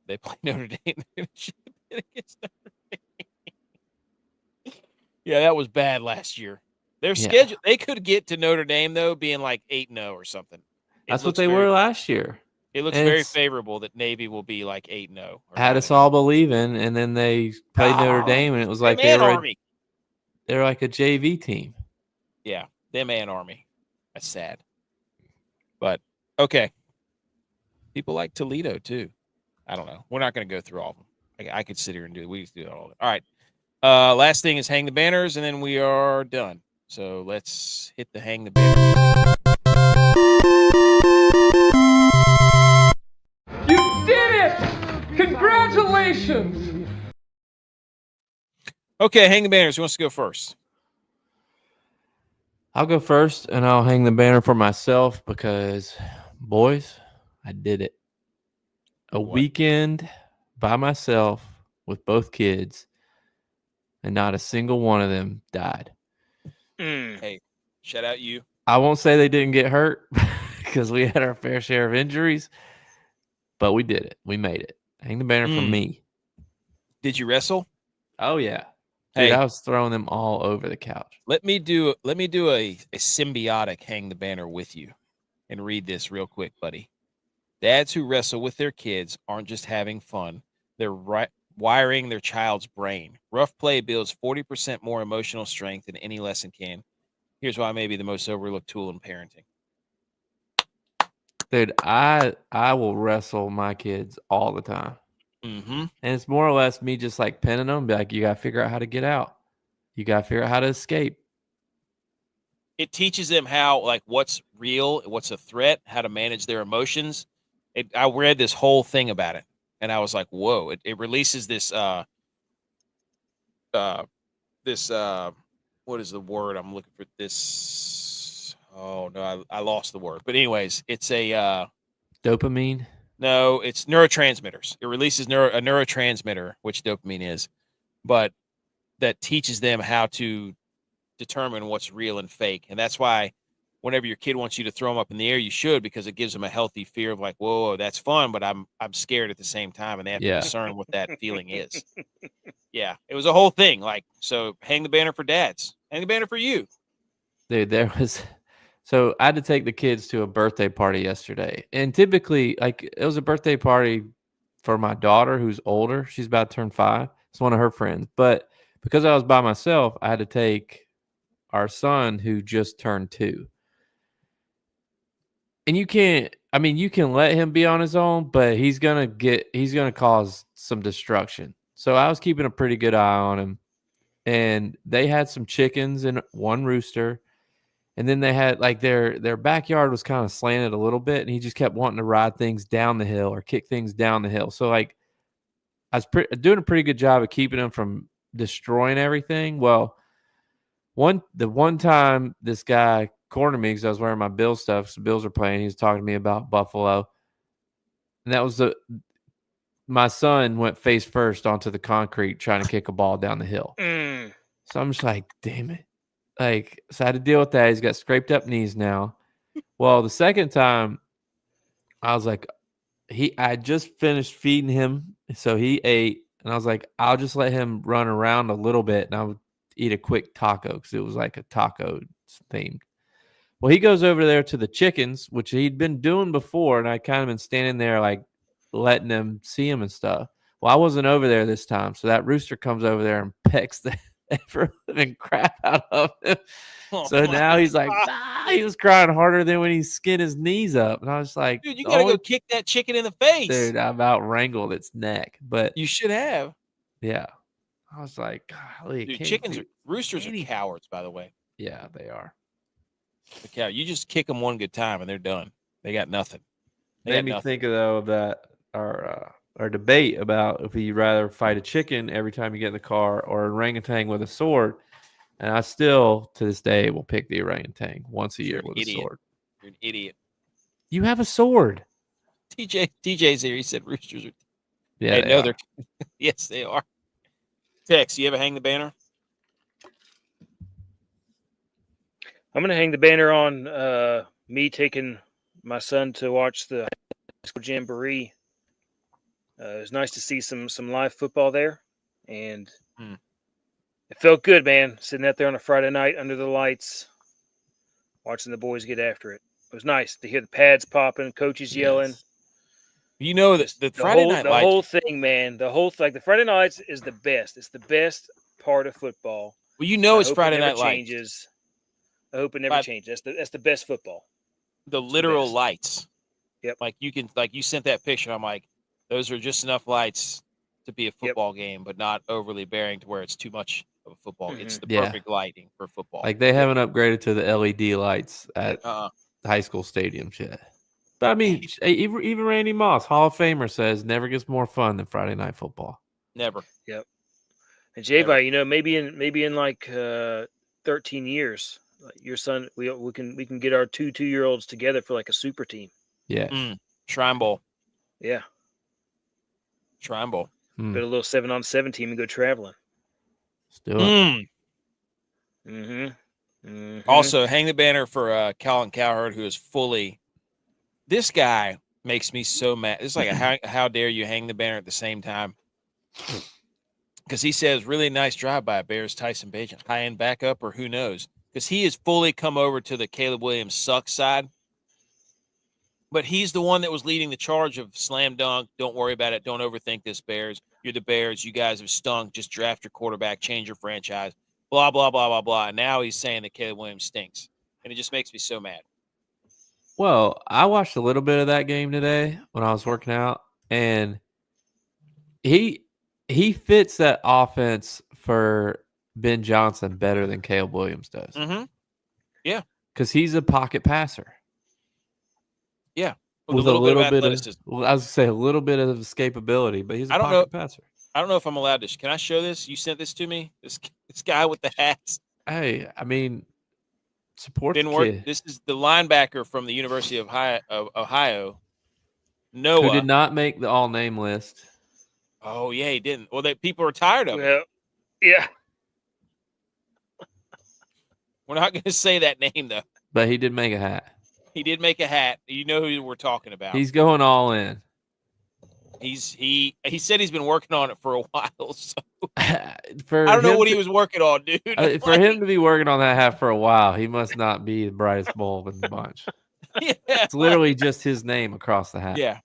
They play Notre Dame. Yeah, that was bad last year. Their schedule, they could get to Notre Dame though, being like 8-0 or something. That's what they were last year. It looks very favorable that Navy will be like 8-0. Had us all believing, and then they played Notre Dame, and it was like they were like a JV team. Yeah, them and Army. That's sad. But okay. People like Toledo too. I don't know. We're not going to go through all of them. I could sit here and do it. We used to do it all. All right. Last thing is hang the banners, and then we are done. So let's hit the hang the banners. You did it! Congratulations! Okay, hang the banners. Who wants to go first? I'll go first, and I'll hang the banner for myself because, boys, I did it. A weekend by myself with both kids. and not a single one of them died. Hey, shout out you. I won't say they didn't get hurt because we had our fair share of injuries, but we did it. We made it. Hang the banner for me. Did you wrestle? Oh yeah, dude, Hey, I was throwing them all over the couch. let me do a symbiotic hang the banner with you, and read this real quick, buddy. Dads who wrestle with their kids aren't just having fun; they're wiring their child's brain. Rough play builds 40% more emotional strength than any lesson can. Here's why it may be the most overlooked tool in parenting. Dude, I will wrestle my kids all the time. Mm-hmm. And it's more or less me just like pinning them, be like, you got to figure out how to get out. You got to figure out how to escape. It teaches them how, like, what's real, what's a threat, how to manage their emotions. I read this whole thing about it, and I was like, whoa. It releases this, what is the word I'm looking for? This, oh, no, I lost the word. But anyways, it's a Dopamine? No, it's neurotransmitters. It releases a neurotransmitter, which dopamine is, but that teaches them how to determine what's real and fake. And that's why whenever your kid wants you to throw them up in the air, you should, because it gives them a healthy fear of like, whoa, that's fun, but I'm scared at the same time, and they have to discern what that feeling is. Yeah, it was a whole thing. Like, so hang the banner for dads, hang the banner for you. Dude, so I had to take the kids to a birthday party yesterday. And typically, like, it was a birthday party for my daughter who's older. She's about to turn 5. It's one of her friends. But because I was by myself, I had to take our son who just turned 2. And you can let him be on his own, but he's going to cause some destruction. So I was keeping a pretty good eye on him. And they had some chickens and one rooster. And then they had like their backyard was kind of slanted a little bit, and he just kept wanting to ride things down the hill or kick things down the hill. So like I was doing a pretty good job of keeping him from destroying everything. Well, the one time this guy cornered me because I was wearing my Bills stuff. So Bills were playing. He was talking to me about Buffalo, and that was my son went face first onto the concrete trying to kick a ball down the hill. So I'm just like, damn it. Like, so I had to deal with that. He's got scraped up knees now. Well, the second time, I was like, I just finished feeding him, so he ate, and I was like, I'll just let him run around a little bit, and I would eat a quick taco because it was like a taco themed. Well, he goes over there to the chickens, which he'd been doing before, and I kind of been standing there like letting him see him and stuff. Well, I wasn't over there this time, so that rooster comes over there and pecks the ever living crap out of him. So now he's like, he was crying harder than when he skinned his knees up. And I was like, dude, you gotta go kick that chicken in the face. Dude, I about wrangled its neck. But you should have. Yeah. I was like, golly, dude, roosters are cowards, by the way. Yeah, they are. The cow. You just kick them one good time and they're done. They got nothing. Made me think of that our debate about if you'd rather fight a chicken every time you get in the car or an orangutan with a sword. And I still, to this day, will pick the orangutan once a year with a sword. You're an idiot. You have a sword. TJ's here. He said roosters are. Yeah, they're. Yes, they are. Tex, you ever hang the banner? I'm going to hang the banner on me taking my son to watch the high school jamboree. It was nice to see some live football there, and it felt good, man, sitting out there on a Friday night under the lights, watching the boys get after it. It was nice to hear the pads popping, coaches yelling. You know that the Friday night lights. The whole thing, man. The Friday nights is the best. It's the best part of football. Well, you know, it's Friday night lights. I hope it never changes. That's the best football. The literal lights. Yep. Like you sent that picture. I'm like, those are just enough lights to be a football game, but not overly bearing to where it's too much of a football. Mm-hmm. It's the perfect lighting for football. Like they haven't upgraded to the LED lights at high school stadiums yet. But I mean, even Randy Moss, Hall of Famer, says never gets more fun than Friday night football. Never. Yep. And J-Vi, maybe in like 13 years, your son, we can get our 2-year-olds together for like a super team. Yeah. Shrine Bowl. Yeah. Shrine Bowl. Build a little 7-on-7 team and go traveling. Let's do it. Also, hang the banner for Colin Cowherd, who is fully. This guy makes me so mad. It's like a how dare you hang the banner at the same time? Because he says really nice drive by Bears Tyson Bagent, high end backup, or who knows? Because he has fully come over to the Caleb Williams sucks side. But he's the one that was leading the charge of slam dunk. Don't worry about it. Don't overthink this, Bears. You're the Bears. You guys have stunk. Just draft your quarterback. Change your franchise. Blah, blah, blah, blah, blah. And now he's saying that Caleb Williams stinks. And it just makes me so mad. Well, I watched a little bit of that game today when I was working out, and he fits that offense for Ben Johnson better than Caleb Williams does. Mm-hmm. Yeah. Because he's a pocket passer. Yeah. With a little bit of athleticism. I was going to say a little bit of escapability, but he's a pocket passer. I don't know if I'm allowed to. Can I show this? You sent this to me? This guy with the hats. Hey, I mean, support didn't the work. kid. This is the linebacker from the University of Ohio, Noah. Who did not make the all-name list. Oh, yeah, he didn't. Well, people are tired of it. Yeah. We're not going to say that name, though. But he did make a hat. He did make a hat. You know who we're talking about. He's going all in. He said he's been working on it for a while. So I don't know what he was working on, dude. For him to be working on that hat for a while, he must not be the brightest bulb in the bunch. Yeah. It's literally just his name across the hat. Yeah.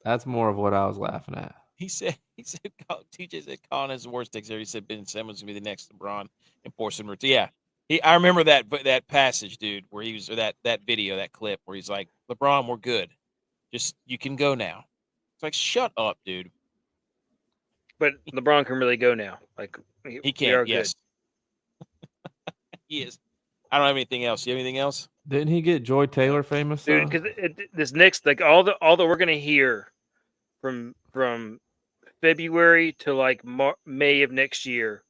That's more of what I was laughing at. He said TJ said Colin has the worst takes there. He said Ben Simmons will be the next LeBron and Porson. Yeah. I remember that passage, dude, where he was that video, that clip where he's like, LeBron, we're good. Just you can go now. It's like, shut up, dude. But LeBron can really go now. Like he can, yes. He is. I don't have anything else. You have anything else? Didn't he get Joy Taylor famous? Dude, because this next, like all that we're gonna hear from February to like May of next year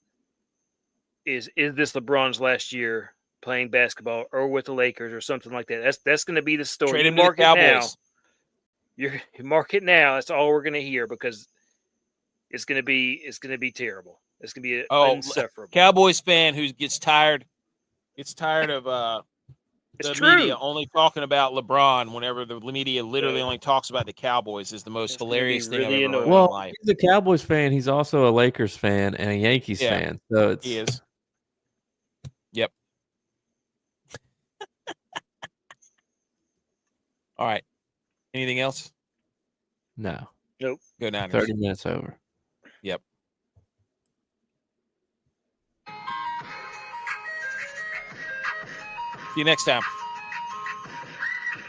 is this LeBron's last year playing basketball or with the Lakers or something like that. That's going to be the story. Trade him to the Cowboys. You mark it now. That's all we're going to hear because it's going to be terrible. It's going to be insufferable. Cowboys fan who gets tired of the media only talking about LeBron whenever the media literally only talks about the Cowboys is the most hilarious thing I've ever heard in my life. He's a Cowboys fan. He's also a Lakers fan and a Yankees fan. So he is. Yep. All right. Anything else? No. Nope. Go Niners. 30 minutes over. Yep. See you next time.